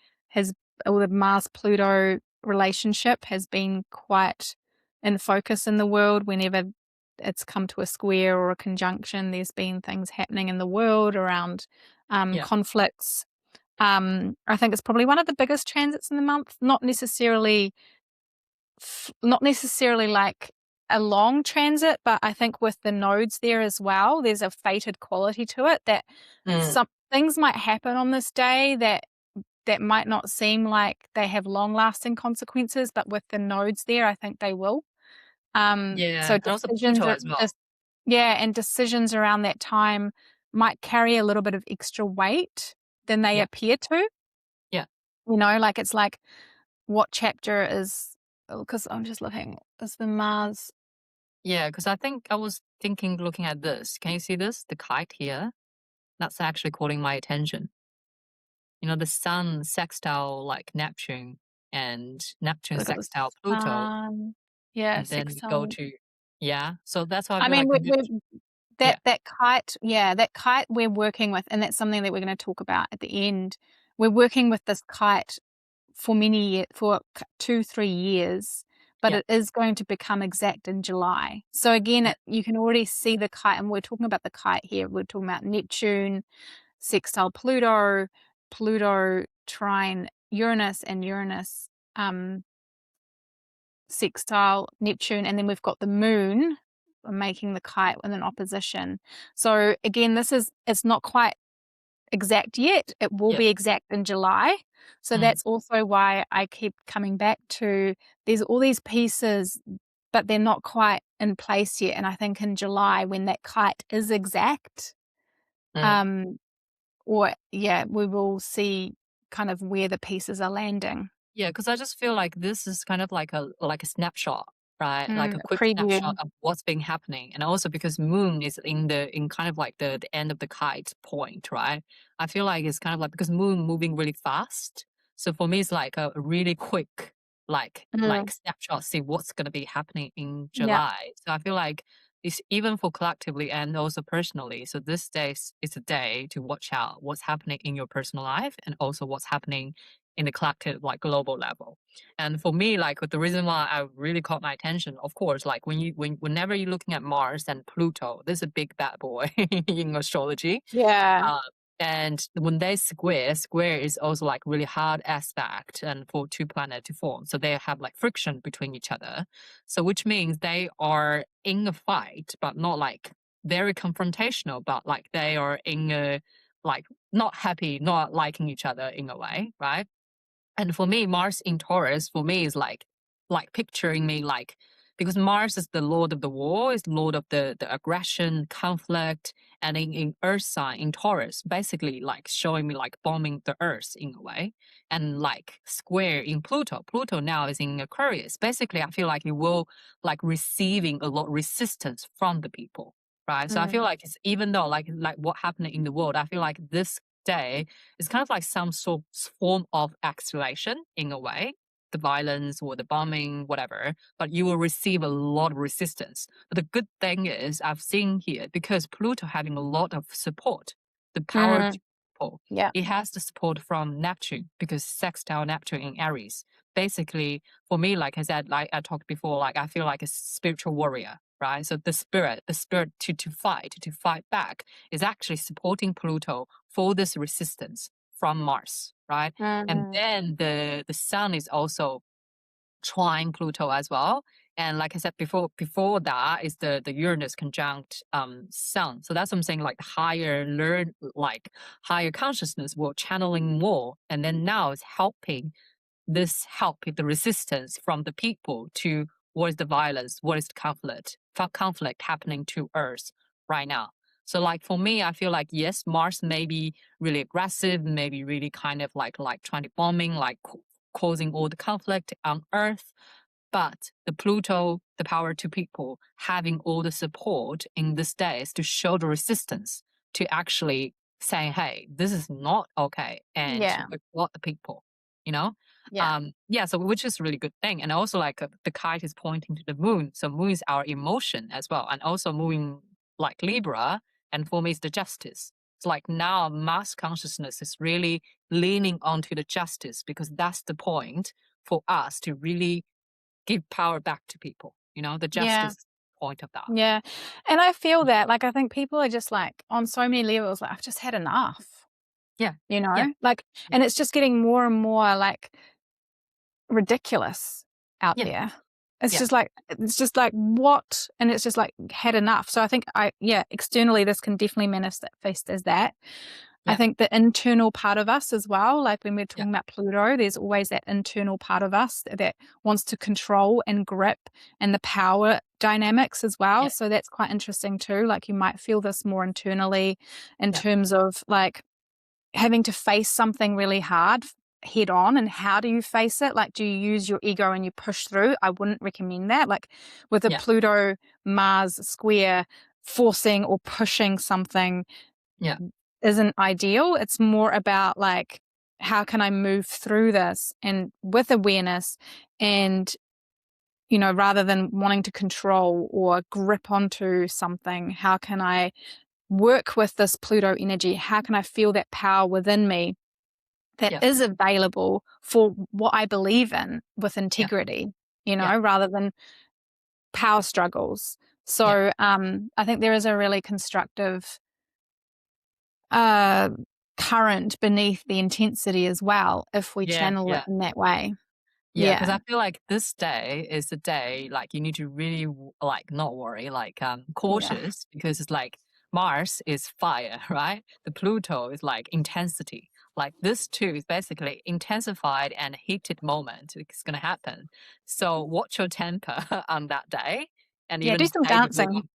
or the Mars-Pluto relationship has been quite in focus in the world. Whenever it's come to a square or a conjunction, there's been things happening in the world around Yeah. conflicts. I think it's probably one of the biggest transits in the month, not necessarily like a long transit, but I think with the nodes there as well, there's a fated quality to it that Mm. some things might happen on this day that might not seem like they have long-lasting consequences, but with the nodes there, I think they will. Yeah, So and also decisions Pluto are as well. just yeah, and decisions around that time might carry a little bit of extra weight than they Yeah. appear to. Yeah. Like it's like what chapter is because I'm just looking, is the Mars Yeah, because I think I was thinking, looking at this. Can you see this? The kite here? That's actually calling my attention. The sun sextile like Neptune and Neptune look at the sextile Pluto, sun. Yeah, and then we go sextile. to, yeah. So that's why I I feel mean, like we're yeah, that kite we're working with, and that's something that we're gonna talk about at the end. We're working with this kite for many for 2, 3 years, but yeah, it is going to become exact in July. So again, yeah, you can already see the kite, and we're talking about the kite here. We're talking about Neptune, sextile Pluto, Pluto trine Uranus, and Uranus, sextile Neptune, and then we've got the moon making the kite with an opposition. So again, it's not quite exact yet. It will yeah, be exact in July. So mm, that's also why I keep coming back to there's all these pieces, but they're not quite in place yet. And I think in July, when that kite is exact, mm. um, we will see kind of where the pieces are landing. Yeah, because I just feel like this is kind of like a snapshot, right? Like a A quick snapshot preview. of what's been happening, and also because Moon is in kind of like the end of the kite point, right? I feel like it's kind of like because Moon moving really fast, so for me it's like a really quick like Mm, snapshot, see what's gonna be happening in yeah. July. So I feel like it's even for collectively and also personally. So this day is a day to watch out what's happening in your personal life and also what's happening in the collective like global level. And for me, like the reason why I really caught my attention, of course, like whenever you're looking at Mars and Pluto, this is a big bad boy in astrology. Yeah. uh, and when they square is also like really hard aspect and for two planets to form, so they have like friction between each other, so which means they are in a fight but not like very confrontational, but like they are in a like not happy, not liking each other in a way, right? And for me, Mars in Taurus, for me is like picturing me like because Mars is the lord of the war, is lord of the aggression, conflict, and in Earth sign in Taurus, basically like showing me like bombing the Earth in a way, and like square in Pluto. Pluto now is in Aquarius. Basically, I feel like it will like receiving a lot resistance from the people, right? So I feel Mm, like it's even though like what happened in the world, I feel like this day it's kind of like some sort form of acceleration in a way, the violence or the bombing, whatever, but you will receive a lot of resistance. But the good thing is, I've seen here, because Pluto having a lot of support, the power mm, to people, yeah. it has the support from Neptune, because sextile Neptune in Aries. Basically, for me, like I said, like I talked before, like I feel like a spiritual warrior, right? So the spirit to fight back is actually supporting Pluto for this resistance from Mars, right? And Mhm. then the sun is also trine Pluto as well. And like I said before that is the Uranus conjunct sun. So that's what I'm saying, like higher consciousness will channeling more. And then now it's helping this help with the resistance from the people to what is the violence, what is the conflict happening to Earth right now. So like for me, I feel like yes, Mars may be really aggressive, maybe really kind of like trying to bombing, like causing all the conflict on Earth. But the Pluto, the power to people, having all the support in these days to show the resistance to actually saying, hey, this is not okay. And Yeah, we want the people, you know? yeah. Yeah, so which is a really good thing. And also like the kite is pointing to the moon. So moon is our emotion as well. And also moving like Libra And for me, it's the justice. It's like now mass consciousness is really leaning onto the justice, because that's the point for us to really give power back to people. The Yeah. justice point of that. Yeah. And I feel that, like, I think people are just like on so many levels, like, I've just had enough, Yeah. like, and it's just getting more and more like ridiculous out Yeah. there. It's just like what? And it's just like had enough. So I think externally this can definitely manifest as that. I think the internal part of us as well, like when we're talking about Pluto, there's always that internal part of us that wants to control and grip, and the power dynamics as well. So that's quite interesting too. Like you might feel this more internally in terms of like having to face something really hard head on, and how do you face it? Like, do you use your ego and you push through? I wouldn't recommend that. Like with a Pluto Mars square, forcing or pushing something isn't ideal. It's more about like, how can I move through this and with awareness, and rather than wanting to control or grip onto something, how can I work with this Pluto energy? How can I feel that power within me that is available for what I believe in with integrity, rather than power struggles. So I think there is a really constructive current beneath the intensity as well, if we channel it in that way. Yeah, because I feel like this day is the day like you need to really like not worry, like cautious, because it's like Mars is fire, right? The Pluto is like intensity. Like this too is basically intensified and heated moment. It's gonna happen. So watch your temper on that day, and even do some day dancing.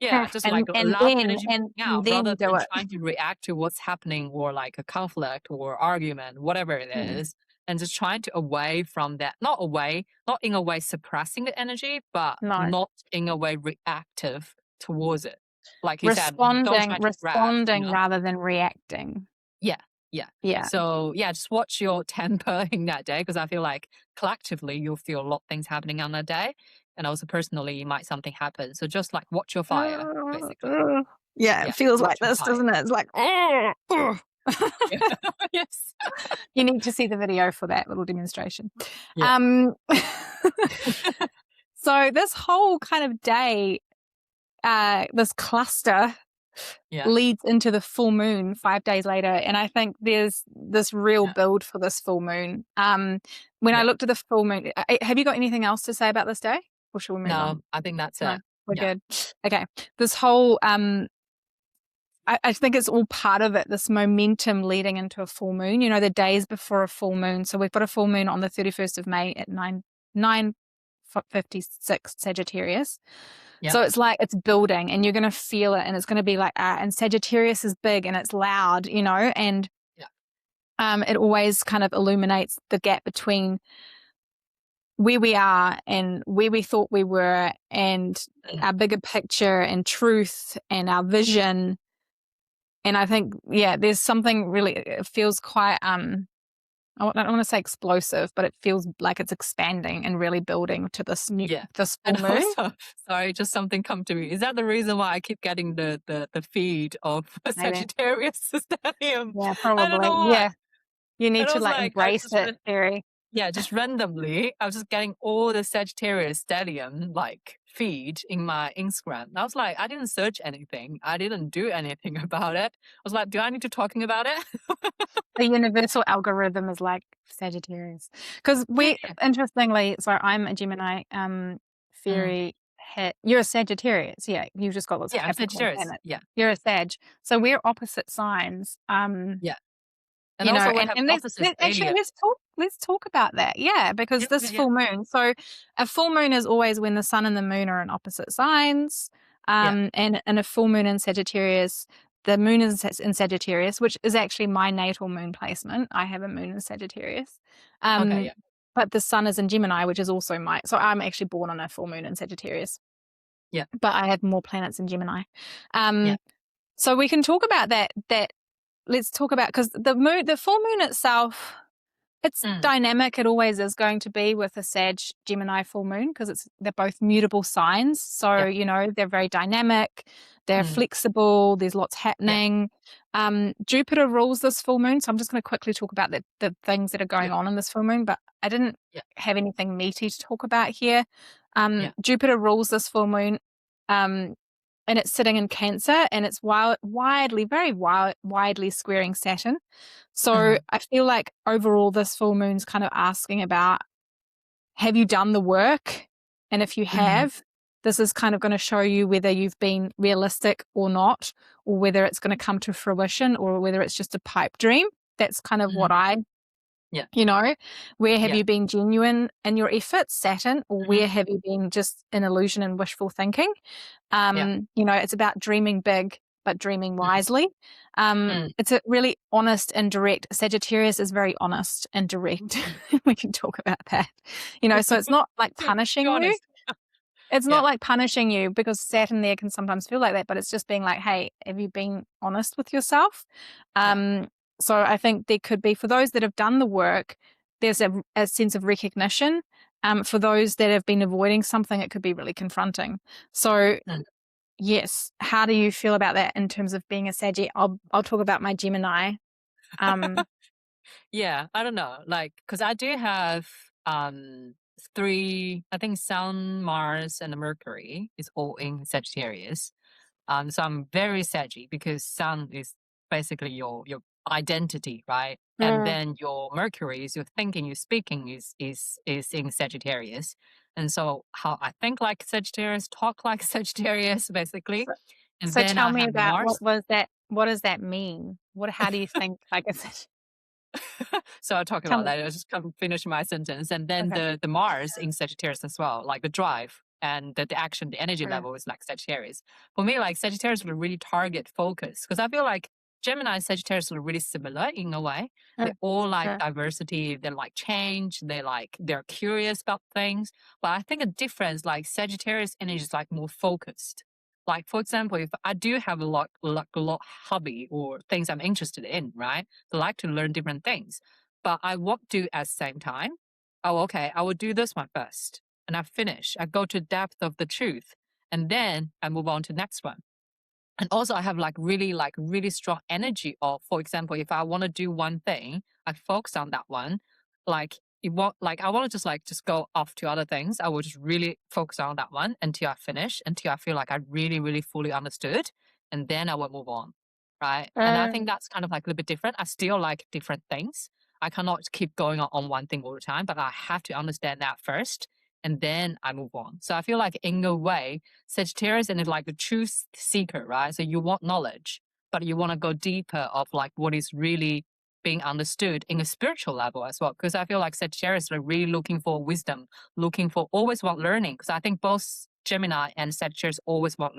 just and like and allow the then energy and coming out then rather do than it. trying to react to what's happening, or like a conflict or argument, whatever it is, and just trying to away from that. Not in a way suppressing the energy, but No. not in a way reactive towards it. Like you said, don't try to grab. Responding rather than reacting. Yeah. So just watch your temper in that day, because I feel like collectively you'll feel a lot of things happening on that day, and also personally might something happen. So just like watch your fire, basically. It feels like this, fire. doesn't it? It's like, Yes. You need to see the video for that little demonstration. So this whole kind of day, this cluster leads into the full moon 5 days later. And I think there's this real build for this full moon. When I looked at the full moon, have you got anything else to say about this day? Or should we move on? No, I think that's it. We're good. Okay. This whole, I think it's all part of it, this momentum leading into a full moon, the days before a full moon. So we've got a full moon on the 31st of May at 9:56 Sagittarius. So it's like it's building, and you're going to feel it, and it's going to be like, and Sagittarius is big and it's loud, and it always kind of illuminates the gap between where we are and where we thought we were, and our bigger picture and truth and our vision. And I think, there's something really, it feels quite, I don't want to say explosive, but it feels like it's expanding and really building to this this full moon. Also, sorry, just something come to me. Is that the reason why I keep getting the feed of Sagittarius stellium? Yeah, probably. I don't know why. You need to like embrace it, Fery. Just randomly, I was just getting all the Sagittarius stellium like feed in my Instagram. I was like, I didn't search anything. I didn't do anything about it. I was like, do I need to talking about it? The universal algorithm is like Sagittarius. Because interestingly, so I'm a Gemini, Fery, you're a Sagittarius. Yeah, you've just got lots of Capricorn planets. Yeah. You're a Sag. So we're opposite signs. And also we have opposite actually, let's talk about that. Yeah, because this full moon. So a full moon is always when the sun and the moon are in opposite signs. And in a full moon in Sagittarius, the moon is in Sagittarius, which is actually my natal moon placement. I have a moon in Sagittarius. But the sun is in Gemini, which is also so I'm actually born on a full moon in Sagittarius. Yeah. But I have more planets in Gemini. So we can talk about that let's talk about, because the full moon itself, It's dynamic. It always is going to be with a Sag Gemini full moon because they're both mutable signs. So, Yeah. you know, they're very dynamic, they're flexible, there's lots happening. Jupiter rules this full moon. So I'm just going to quickly talk about the things that are going on in this full moon, but I didn't have anything meaty to talk about here. Jupiter rules this full moon. And it's sitting in Cancer, and it's very widely squaring Saturn. So I feel like overall this full moon's kind of asking about, have you done the work? And if you have, this is kind of going to show you whether you've been realistic or not, or whether it's going to come to fruition, or whether it's just a pipe dream. That's kind of what you know, where have you been genuine in your efforts, Saturn, or where have you been just in illusion and wishful thinking? You know, it's about dreaming big, but dreaming wisely. It's a really honest and direct. Sagittarius is very honest and direct. We can talk about that. You know, so it's not like punishing you. It's not like punishing you, because Saturn there can sometimes feel like that, but it's just being like, hey, have you been honest with yourself? So I think there could be, for those that have done the work, there's a sense of recognition. For those that have been avoiding something, it could be really confronting. So yes, how do you feel about that in terms of being a Saggy? I'll talk about my Gemini. Yeah, I don't know, like, because I do have three, I think Sun, Mars, and Mercury is all in Sagittarius. So I'm very Saggy because Sun is basically your identity, right? And then your Mercury is your thinking, your speaking is in Sagittarius. And so how I think like Sagittarius, talk like Sagittarius, basically. And So then tell I me have about Mars. what does that mean? How do you think like a So I'll talk tell about me. that. I'll just finish my sentence. And then Okay. the Mars in Sagittarius as well, like the drive and the action, the energy level is like Sagittarius. For me, like Sagittarius will really target focus, because I feel like Gemini and Sagittarius are really similar in a way. They all like diversity, they like change, they're curious about things. But I think a difference, like Sagittarius energy is like more focused. Like, for example, if I do have a lot hobby or things I'm interested in, right? I like to learn different things, but I won't do at the same time. Oh, okay, I will do this one first, and I finish. I go to depth of the truth, and then I move on to the next one. And also I have really strong energy of, for example, if I want to do one thing, I focus on that one. Like it won't, like I want to just go off to other things. I will just really focus on that one until I finish, until I feel like I really fully understood, and then I will move on. Right. And I think that's kind of like a little bit different. I still like different things. I cannot keep going on one thing all the time, but I have to understand that first, and then I move on. So I feel like in a way, Sagittarius is like the truth seeker, right? So you want knowledge, but you want to go deeper of like what is really being understood in a spiritual level as well. Because I feel like Sagittarius are really looking for wisdom, always want learning. Because I think both Gemini and Sagittarius always want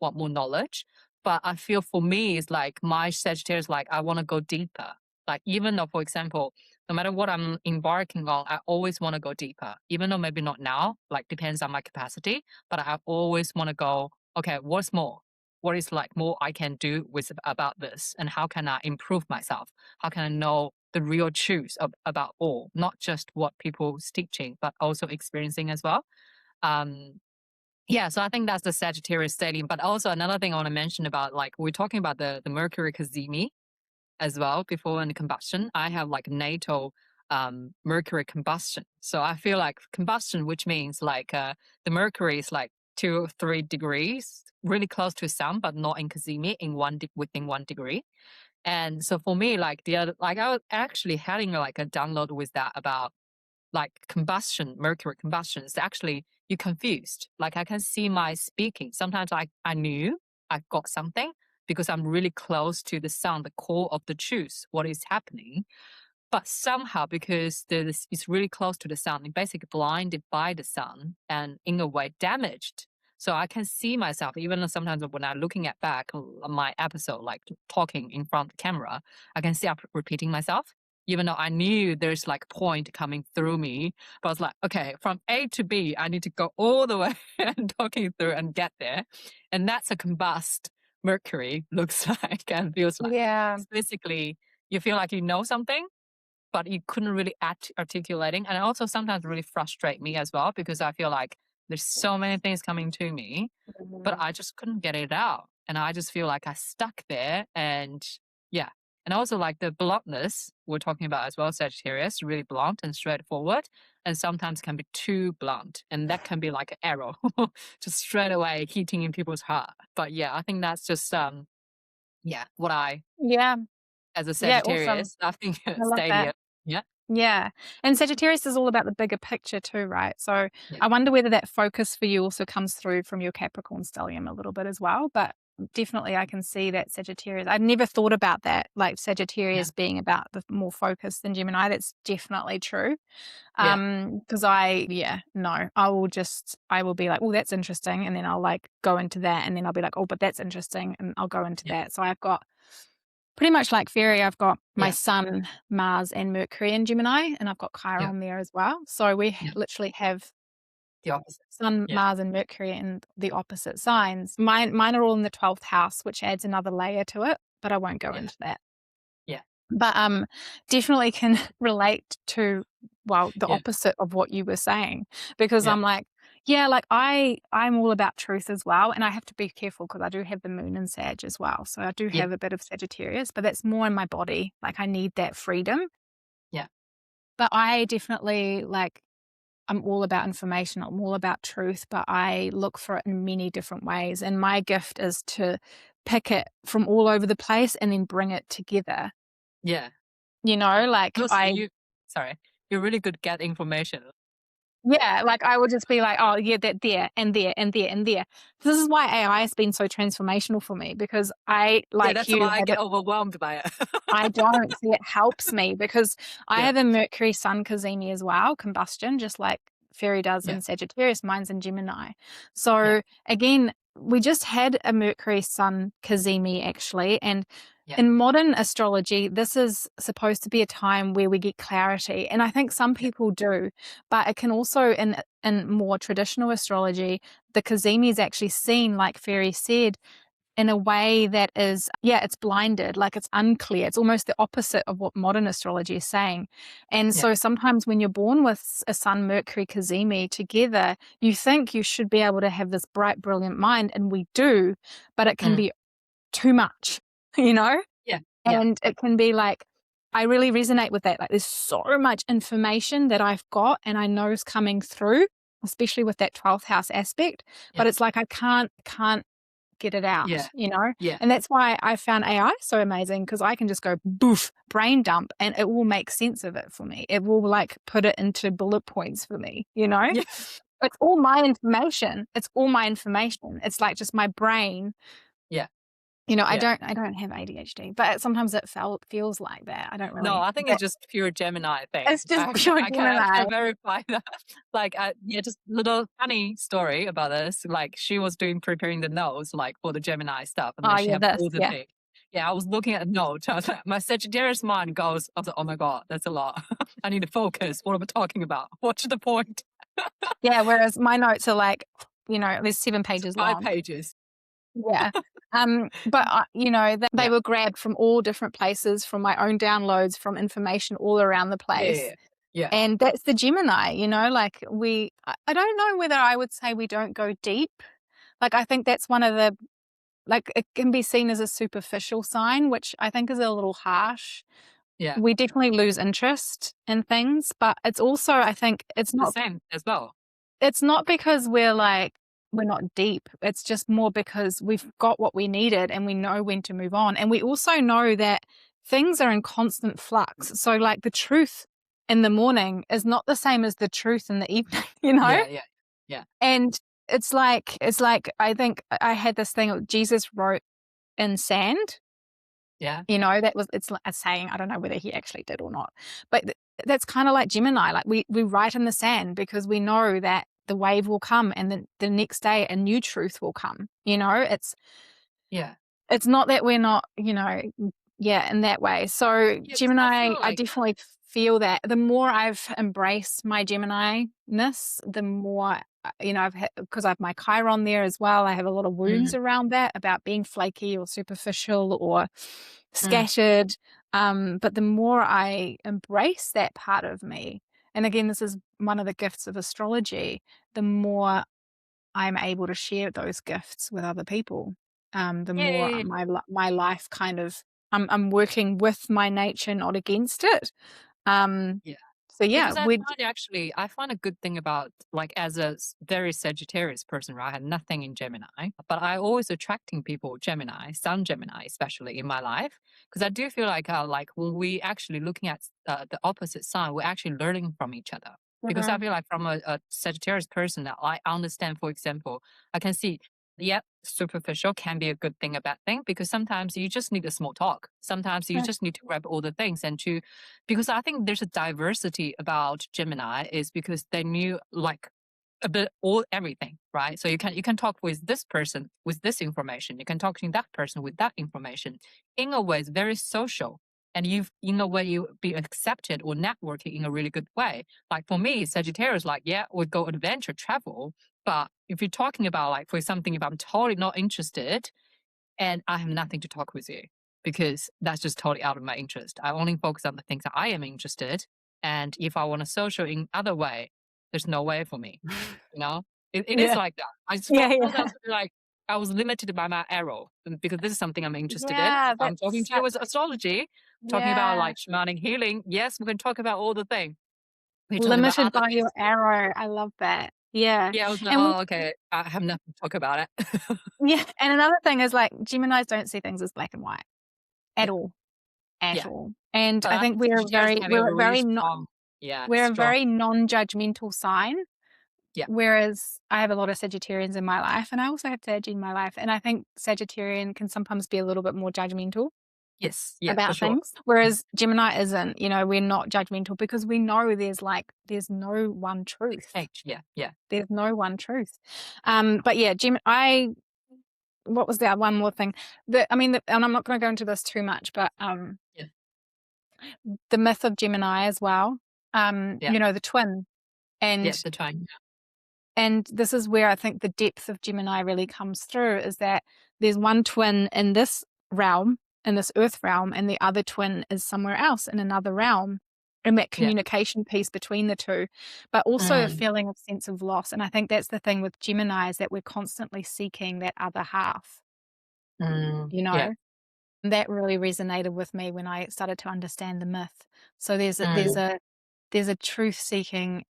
want more knowledge. But I feel for me, it's like my Sagittarius, like I want to go deeper. Like even though, for example, no matter what I'm embarking on, I always want to go deeper, even though maybe not now, like depends on my capacity, but I always want to go, okay, what's more? What is like more I can do with about this? And how can I improve myself? How can I know the real truth about all, not just what people's teaching, but also experiencing as well? Yeah, so I think that's the Sagittarius stadium. But also another thing I want to mention about, like we're talking about the Mercury Cazimi as well before in the combustion. I have like natal Mercury combustion. So I feel like combustion, which means like the Mercury is like 2 or 3 degrees, really close to sun, but not in Cazimi within 1 degree. And so for me, like the other, like I was actually having like a download with that about like combustion, Mercury combustion. It's actually you're confused. Like I can see my speaking. Sometimes I knew I've got something because I'm really close to the sun, the core of the truth, what is happening. But somehow, because it's really close to the sun, it's basically blinded by the sun and in a way damaged. So I can see myself, even though sometimes when I'm looking at back my episode, like talking in front of the camera, I can see I'm repeating myself, even though I knew there's like point coming through me. But I was like, okay, from A to B, I need to go all the way and talking through and get there. And that's a combust Mercury looks like and feels like. Yeah. It's basically, you feel like you know something, but you couldn't really articulating. And it also sometimes really frustrate me as well, because I feel like there's so many things coming to me, but I just couldn't get it out. And I just feel like I stuck there. And yeah. And also like the bluntness we're talking about as well, Sagittarius, really blunt and straightforward, and sometimes can be too blunt. And that can be like an arrow, just straight away hitting in people's heart. But yeah, I think that's just what I, Yeah. as a Yeah, awesome. Sagittarius, I think I love stadium. that. Yeah. Yeah. And Sagittarius is all about the bigger picture too, right? So Yeah. I wonder whether that focus for you also comes through from your Capricorn stellium a little bit as well. But definitely I can see that Sagittarius. I've never thought about that, like Yeah. Sagittarius being about the more focus than Gemini. That's definitely true. Yeah. Because no, I will be like, oh, that's interesting. And then I'll like go into that. And then I'll be like, oh, but that's interesting. And I'll go into Yeah. that. So I've got pretty much like Fery, I've got my Yeah. Sun, Mars, and Mercury in Gemini, and I've got Chiron there as well. So we Yeah. literally have The opposite. Sun, Yeah. Mars, and Mercury in the opposite signs. Mine are all in the 12th house, which adds another layer to it, but I won't go Yeah. into that. Yeah. But definitely can relate to the Yeah. opposite of what you were saying, because Yeah. I'm like, yeah, like I'm all about truth as well, and I have to be careful because I do have the moon in Sag as well, so I do Yeah. have a bit of Sagittarius, but that's more in my body. Like I need that freedom. Yeah. But I definitely like I'm all about information. I'm all about truth, but I look for it in many different ways, and my gift is to pick it from all over the place and then bring it together. Yeah. You know, like Also, you're really good at information. yeah, like I would just be like, oh yeah, that there and there and there and there. This is why AI has been so transformational for me, because I, Yeah, like that's you, why I have get it. overwhelmed by it. I don't see it helps me because I Yeah. have a Mercury Sun cazimi as well, combustion, just like Fery does Yeah. in Sagittarius, mine's in Gemini. Yeah. So again, we just had a Mercury Sun cazimi actually, and Yeah. in modern astrology, this is supposed to be a time where we get clarity, and I think some people do, but it can also, in more traditional astrology, the cazimi is actually seen, like Fery said, in a way that is, it's blinded, like it's unclear. It's almost the opposite of what modern astrology is saying. And Yeah. so sometimes when you're born with a Sun Mercury cazimi together, you think you should be able to have this bright, brilliant mind, and we do, but it can be too much, you know? Yeah. Yeah. And it can be like, I really resonate with that. Like there's so much information that I've got and I know is coming through, especially with that 12th house aspect, but it's like I can't get it out, Yeah. you know? Yeah. And that's why I found AI so amazing, because I can just go boof, brain dump, and it will make sense of it for me. It will like put it into bullet points for me, you know? Yeah. It's all my information. It's all my information. It's like just my brain. Yeah. You know, I Yeah. don't have ADHD, but sometimes it feels like that. I don't No, really. I think it's just pure Gemini thing. It's just pure I can Gemini. verify that. Like, just little funny story about this. Like, she was preparing the notes, like for the Gemini stuff, and then she had all the things. Yeah, I was looking at the note. I was like, my Sagittarius mind goes, I was like, oh my God, that's a lot. I need to focus. What am I talking about? What's the point? Yeah, whereas my notes are like, you know, there's 7 pages long. 5 pages. Yeah. But you know, they were grabbed from all different places, from my own downloads, from information all around the place. Yeah. And that's the Gemini, you know, like I don't know whether I would say we don't go deep. Like I think that's one of the, like it can be seen as a superficial sign, which I think is a little harsh. Yeah. We definitely lose interest in things, but it's also, I think it's The not same as well. it's not because we're not deep. It's just more because we've got what we needed and we know when to move on. And we also know that things are in constant flux. So like the truth in the morning is not the same as the truth in the evening, you know? Yeah. And it's like I think I had this thing Jesus wrote in sand. Yeah. You know, it's a saying. I don't know whether he actually did or not. But that's kind of like Gemini. Like we write in the sand because we know that the wave will come and then the next day a new truth will come. You know, it's not that we're not, you know, in that way. So Gemini, I definitely feel that the more I've embraced my Gemini-ness, the more you know, because I have my Chiron there as well. I have a lot of wounds around that about being flaky or superficial or scattered. But the more I embrace that part of me, and again, this is one of the gifts of astrology, the more I'm able to share those gifts with other people. The more Yeah. my life kind of, I'm working with my nature, not against it. Yeah. So yeah, Because I find a good thing about like as a very Sagittarius person, right? I had nothing in Gemini, but I always attracting people Gemini, Sun Gemini, especially in my life, because I do feel like when we actually looking at the opposite sign, we're actually learning from each other. Because I feel like from a Sagittarius person that I understand, for example, I can see, yeah, superficial can be a good thing, a bad thing, because sometimes you just need a small talk. Sometimes you just need to grab all the things and to because I think there's a diversity about Gemini is because they knew like a bit all everything, right? So you can talk with this person with this information. You can talk to that person with that information. In a way, it's very social. And you've in a way you be accepted or networking in a really good way. Like for me, Sagittarius, like, yeah, we go adventure travel. But if you're talking about like for something if I'm totally not interested, and I have nothing to talk with you because that's just totally out of my interest. I only focus on the things that I am interested. And if I want to social in other way, there's no way for me. You know, it is yeah, like that. I just yeah, felt yeah, like I was limited by my arrow because this is something I'm interested in. yeah. If I'm talking That's to you with astrology, talking about yeah. like shamanic healing. Yes, we can talk about all the things. We're talking about Limited other by things. your arrow. I love that. Yeah, Yeah, I was like, and we oh, okay. I have nothing to talk about it. yeah, and another thing is like Geminis don't see things as black and white at Yeah, all, at yeah. all. And But I I think think Sagittarius having a really strong, yeah, we're a strong, very non-judgmental sign. yeah, Whereas I have a lot of Sagittarians in my life, and I also have Sag in my life, and I think Sagittarian can sometimes be a little bit more judgmental yes, yeah, for about sure. things, whereas Gemini isn't. You know, we're not judgmental because we know there's no one truth. H, yeah, yeah, There's no one truth. But yeah, what was that one more thing? And I'm not going to go into this too much, but yeah, the myth of Gemini as well. yeah, You know, the twin, yeah, and the trine, this is where I think the depth of Gemini really comes through, is that there's one twin in this realm, in this earth realm, and the other twin is somewhere else in another realm. And that yeah, communication piece between the two, but also a feeling of sense of loss. And I think that's the thing with Gemini, is that we're constantly seeking that other half, you yeah, know? And that really resonated with me when I started to understand the myth. So there's a truth seeking,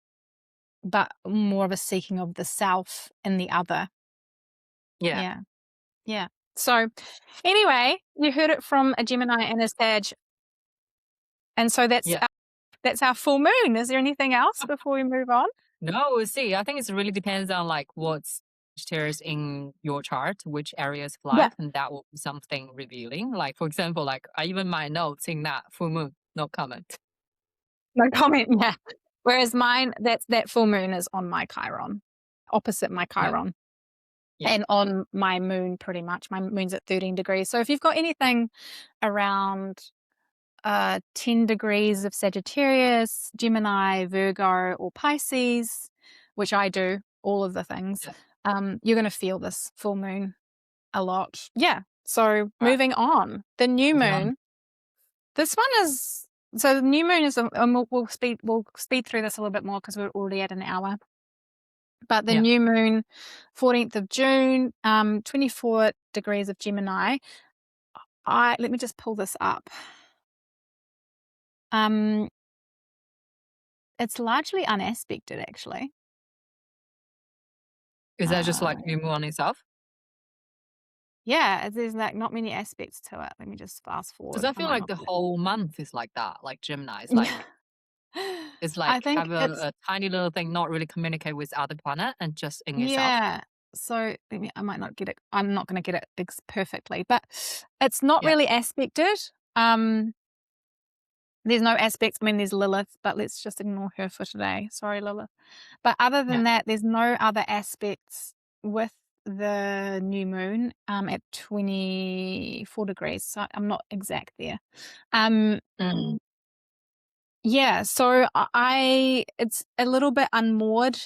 but more of a seeking of the self in the other. yeah, Yeah. Yeah. So anyway, you heard it from a Gemini and a Sag. And so yeah. that's our full moon. Is there anything else before we move on? No, we'll see. I think it really depends on like what's Sagittarius in your chart, which areas of Yeah. life, and that will be something revealing. Like for example, like I even my notes in that full moon, no comment. No comment. Yeah. Whereas mine, that full moon is on my Chiron, opposite my Yeah, Chiron. yeah, And on my moon, pretty much. My moon's at 13 degrees. So if you've got anything around 10 degrees of Sagittarius, Gemini, Virgo, or Pisces, which I do, all of the things, yeah. you're going to feel this full moon a lot. Yeah. So Right. moving on, the new Moving on. moon. This one is so the new moon is, and we'll speed through this a little bit more because we're already at an hour. But the Yeah. new moon, 14th of June, 24 degrees of Gemini. Let me just pull this up. Um, it's largely unaspected, actually. Is that just Uh, like new moon on itself? yeah, there's like not many aspects to it. Let me just fast Because forward. I I feel might like not the get whole month is like that. Like Gemini is it. Yeah. like it's like I think have it's a tiny little thing, not really communicate with other planet and just in itself. yeah. So I might not get it. I'm not going to get it perfectly, but it's not Yeah. really aspected. Um, there's no aspects. I mean, there's Lilith, but let's just ignore her for today. Sorry, Lilith. But other Yeah. than that, there's no other aspects with the new moon at 24 degrees. So I'm not exact there. Um, Mm. yeah, so it's a little bit unmoored.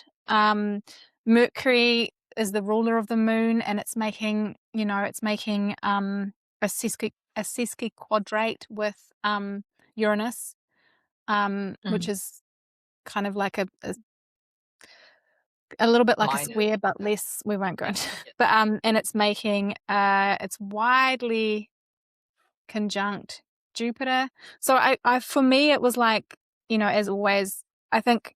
Mercury is the ruler of the moon, and it's making a sesqui quadrate with Uranus, which is kind of like a little bit like a square, but less. We won't go into. But and it's making it's widely conjunct Jupiter. So I for me it was like, as always, I think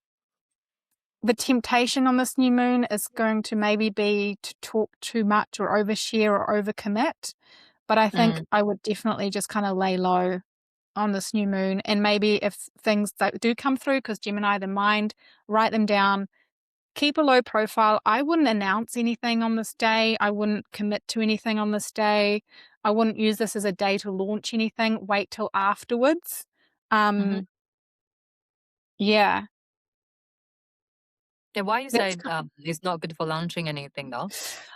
the temptation on this new moon is going to maybe be to talk too much or overshare or overcommit. But I think I would definitely just kind of lay low on this new moon, and maybe if things that do come through, because Gemini, the mind, write them down. Keep a low profile. I wouldn't announce anything on this day. I wouldn't commit to anything on this day. I wouldn't use this as a day to launch anything. Wait till afterwards. Yeah. Yeah, why you say That's it's not good for launching anything though?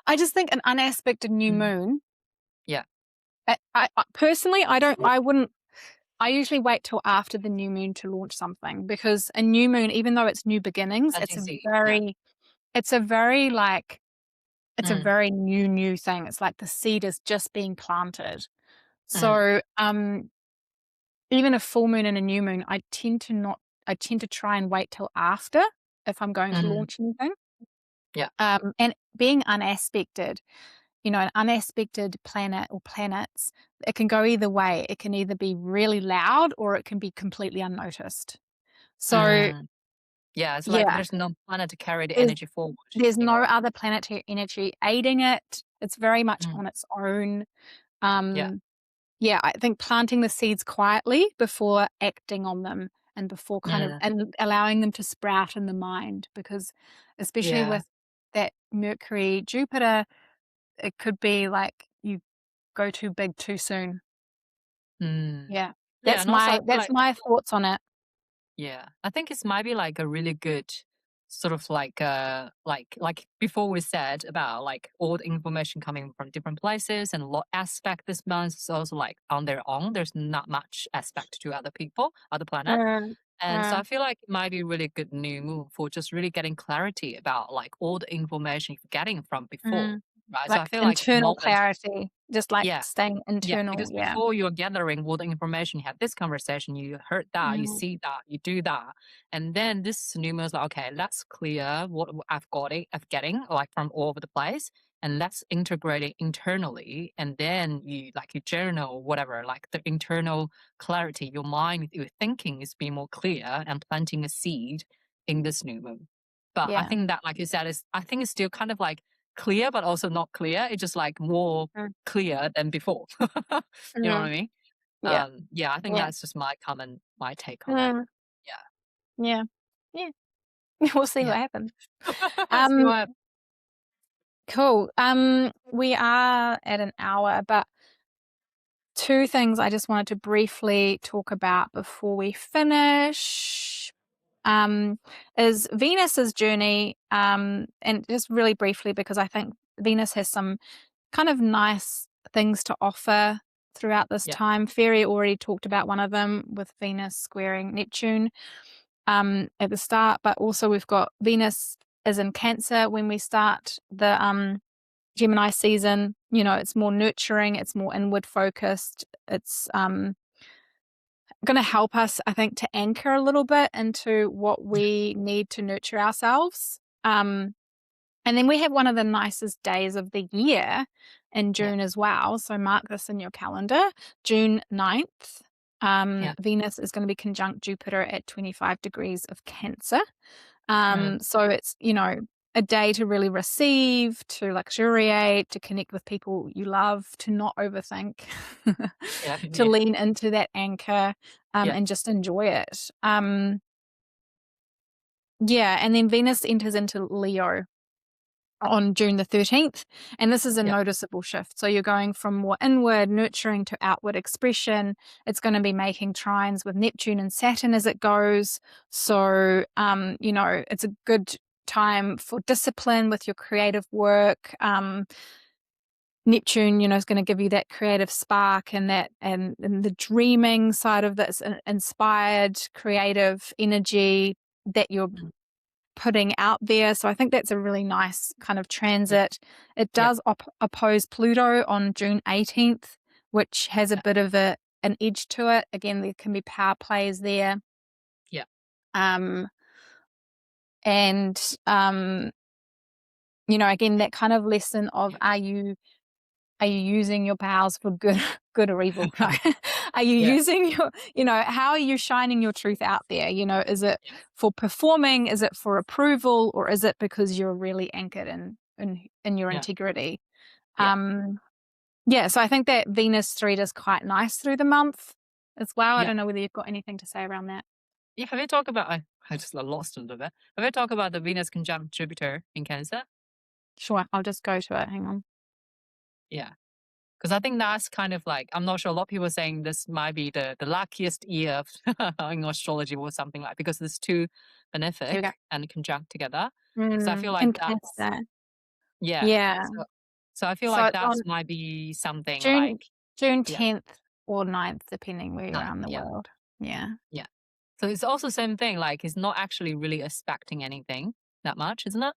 I just think an unaspected new moon. Yeah. I personally, I usually wait till after the new moon to launch something, because a new moon, even though it's new beginnings, it's a very like, it's a very new thing. It's like the seed is just being planted. So, even a full moon and a new moon, I tend to try and wait till after if I'm going to launch anything. Yeah. And being unaspected, an unaspected planet or planets, it can go either way. It can either be really loud or it can be completely unnoticed. So, yeah, it's like yeah, there's no planet to carry the there's, energy forward. there's no other planetary energy aiding it. It's very much on its own. Yeah, I think planting the seeds quietly before acting on them, and before kind of and allowing them to sprout in the mind, because especially with that Mercury Jupiter, it could be like you go too big too soon. Yeah. Yeah, and also I feel That's my thoughts on it. yeah, I think it might be like a really good sort of like before we said about like all the information coming from different places, and a lot aspect this month is also like on their own. There's not much aspect to other people, other planet. And so I feel like it might be really good new move for just really getting clarity about like all the information you're getting from before. Right. So I Like feel like the internal moment clarity, just like yeah. staying Yeah, internal. because Yeah. before you're gathering all the information, you have this conversation, you heard that, you see that, you do that, and then this new moon's like, okay, let's clear what I've getting like from all over the place, and let's integrate it internally, and then you journal whatever, like the internal clarity, your mind, your thinking is being more clear and planting a seed in this new moon. But I Yeah. think that, like you said, I think it's still kind of like clear, but also not clear. It's just like more clear than before. You know what I mean? Yeah. Yeah, I think Yeah. that's just my take on it. Yeah. Yeah. Yeah. We'll see Yeah. what happens. See what Cool. We are at an hour, but two things I just wanted to briefly talk about before we finish. Is Venus's journey, and just really briefly, because I think Venus has some kind of nice things to offer throughout this time. Fery already talked about one of them with Venus squaring Neptune at the start, but also we've got Venus is in Cancer when we start the Gemini season. It's more nurturing, it's more inward focused. It's going to help us, I think, to anchor a little bit into what we need to nurture ourselves. And then we have one of the nicest days of the year in June as well. So mark this in your calendar, June 9th. Venus is going to be conjunct Jupiter at 25 degrees of Cancer. So it's, a day to really receive, to luxuriate, to connect with people you love, to not overthink, to lean into that anchor, and just enjoy it. And then Venus enters into Leo on June the 13th, and this is a noticeable shift. So you're going from more inward nurturing to outward expression. It's going to be making trines with Neptune and Saturn as it goes. So it's a good time for discipline with your creative work. Neptune, is going to give you that creative spark and that and the dreaming side of this inspired creative energy that you're putting out there. So I think that's a really nice kind of transit. It Yeah. does oppose Pluto on June 18th, which has a bit of an edge to it. Again, there can be power plays there. Yeah. And again, that kind of lesson of are you using your powers for good or evil? No. Are you Yeah. using your, how are you shining your truth out there? Is it for performing? Is it for approval? Or is it because you're really anchored in your Yeah. integrity? Yeah. So I think that Venus 3 is quite nice through the month as well. I Yeah. don't know whether you've got anything to say around that. Yeah. Have you talked about, I just lost a little bit. Have you talked about the Venus conjunct Jupiter in Cancer? Sure, I'll just go to it. Hang on. Yeah. Because I think that's kind of like, I'm not sure, a lot of people are saying this might be the luckiest year in astrology or something like, because it's two Here we go. benefic and conjunct together. So I feel like In that's, Cancer. yeah. Yeah. So I feel So like it's that on might be something June like, June yeah, 10th or 9th, depending where you are 9th, in the yeah, world. Yeah. yeah. So it's also same thing, like it's not actually really expecting anything that much, isn't it?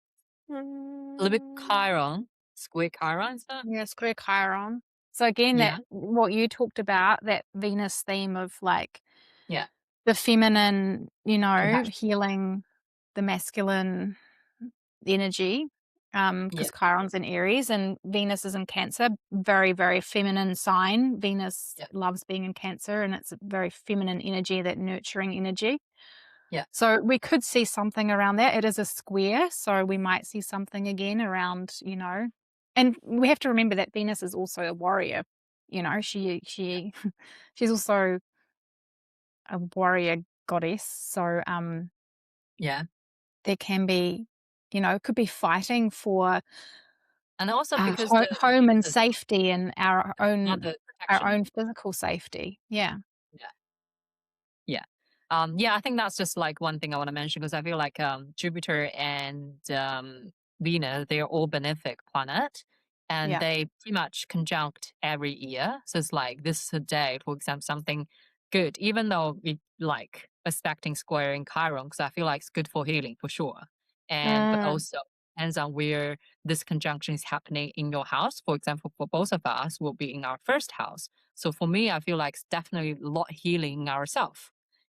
A little bit Chiron, square Chiron, is that? Yeah, square Chiron. So again, Yeah, that what you talked about, that Venus theme of like yeah, the feminine, compassion. healing the masculine energy, Yeah, because Chiron's in Aries and Venus is in Cancer, very, very feminine sign. Venus yeah, loves being in Cancer and it's a very feminine energy, that nurturing energy. yeah, So we could see something around that. It is a square, so we might see something again around, and we have to remember that Venus is also a warrior. She she's also a warrior goddess. So yeah. there can be, could be fighting for And also because the home and Venus is safety and our own another protection. physical safety. Yeah. Yeah. Yeah. Yeah, I think that's just like one thing I want to mention because I feel like Jupiter and Venus, they're all benefic planet and Yeah. they pretty much conjunct every year. So it's like this is a day, for example, something good, even though we like expecting square in Chiron, because I feel like it's good for healing for sure. And but Mm, also depends on where this conjunction is happening in your house. For example, for both of us will be in our first house. So for me, I feel like it's definitely a lot healing ourselves.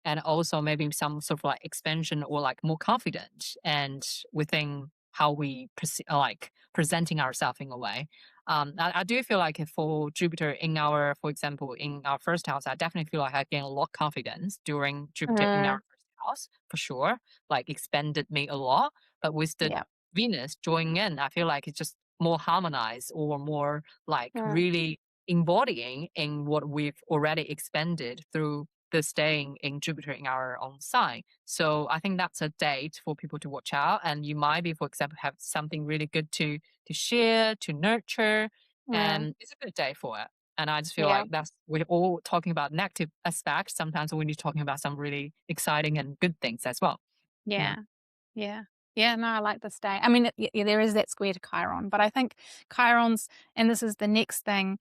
And also maybe some sort of like expansion or like more confident and within how we like presenting ourselves in a way. I do feel like for Jupiter in our, for example, in our first house, I definitely feel like I gained a lot of confidence during Jupiter in our mm, first house for sure. Like expanded me a lot. But with the yeah. Venus joining in, I feel like it's just more harmonized or more like Mm, really embodying in what we've already expanded through the staying in Jupiter in our own sign. So I think that's a date for people to watch out. And you might be, for example, have something really good to share, to nurture, mm, and it's a good day for it. And I just feel yeah. like we're all talking about negative aspects. Sometimes we need talking about some really exciting and good things as well. Yeah. Yeah. Yeah. Yeah, no, I like this day. I mean, there is that square to Chiron, but I think Chiron's, and this is the next thing,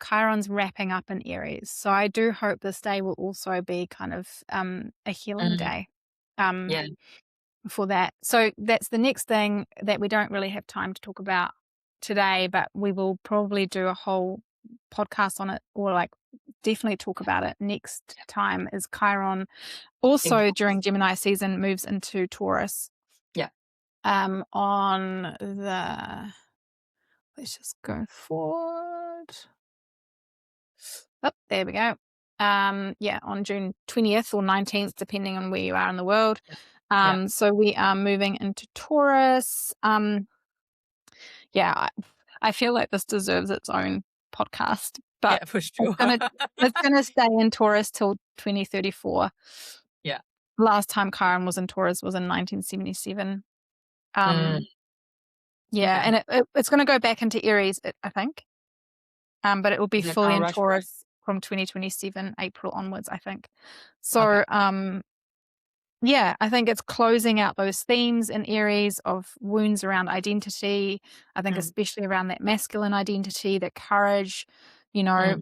Chiron's wrapping up in Aries. So I do hope this day will also be kind of a healing Mm, day um, yeah. for that. So that's the next thing that we don't really have time to talk about today, but we will probably do a whole podcast on it, or like definitely talk about it next time, is Chiron In also Taurus. during Gemini season moves into Taurus. Yeah. On the, let's just go forward. Oh, there we go. On June 20th or 19th, depending on where you are in the world. Yeah. Yeah. So we are moving into Taurus. I feel like this deserves its own podcast, but Yeah, for it's sure. gonna it's gonna stay in Taurus till 2034. Yeah. Last time Chiron was in Taurus was in 1977. Mm, Yeah, okay. and it's gonna go back into Aries, I think. But it will be Is it fully our in retrograde? Taurus from 2027 April onwards, I think. Okay. So, yeah, I think it's closing out those themes in Aries of wounds around identity. I think Mm, especially around that masculine identity, that courage, you know, mm,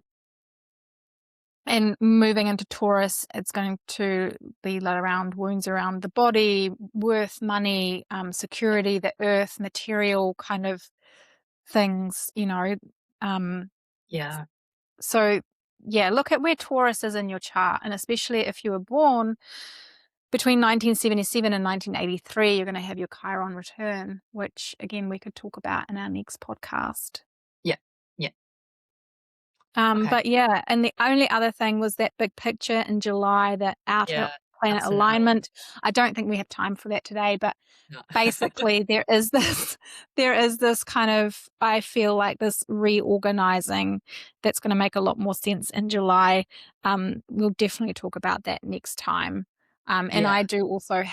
And moving into Taurus, it's going to be around wounds around the body, worth, money, security, the earth, material kind of things, Yeah. So, yeah, look at where Taurus is in your chart. And especially if you were born between 1977 and 1983, you're going to have your Chiron return, which, again, we could talk about in our next podcast. Yeah. Okay. But yeah, and the only other thing was that big picture in July, that outer Yeah. planet Absolutely. alignment. I don't think we have time for that today, but No. basically there is this kind of, I feel like this reorganizing that's going to make a lot more sense in July. We'll definitely talk about that next time. And Yeah. I do also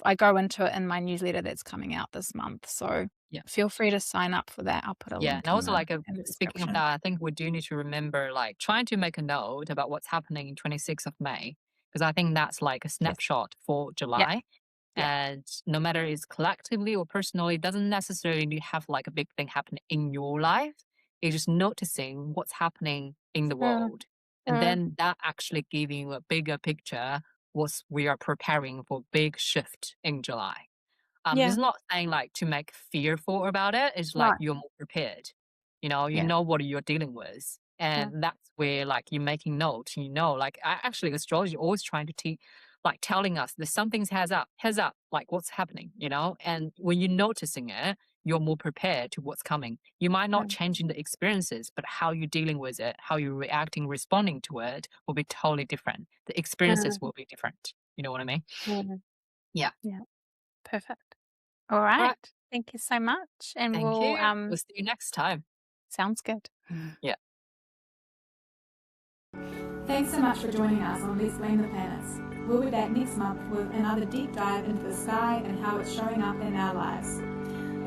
I go into it in my newsletter that's coming out this month. So Yeah. feel free to sign up for that. I'll put a Yeah. link And also, in like, the speaking of description. that, I think we do need to remember, like, trying to make a note about what's happening in 26th of May, because I think that's like a Yes. snapshot for Yeah. July. Yeah. And no matter it's collectively or personally, it doesn't necessarily have like a big thing happen in your life. It's just noticing what's happening in the world. And then that actually giving you a bigger picture what we are preparing for big shift in July. Yeah. It's not saying like to make fearful about it. It's like Right. you're more prepared. You Yeah. know what you're dealing with. And that's where like you're making notes, like actually astrology always trying to teach, like telling us that something's heads up, like what's happening, and when you're noticing it, you're more prepared to what's coming. You might not change in the experiences, but how you're dealing with it, how you're reacting, responding to it will be totally different. The experiences will be different. You know what I mean? Yeah. Yeah. Perfect. All All right. right. Thank you so much. And Thank we'll, you. We'll see you next time. sounds good. Yeah. Thanks so much for joining us on Let's Blame the Planets. We'll be back next month with another deep dive into the sky and how it's showing up in our lives.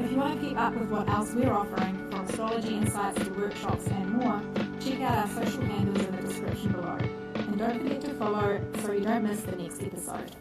If you want to keep up with what else we're offering, from astrology insights to workshops and more, check out our social handles in the description below. And don't forget to follow so you don't miss the next episode.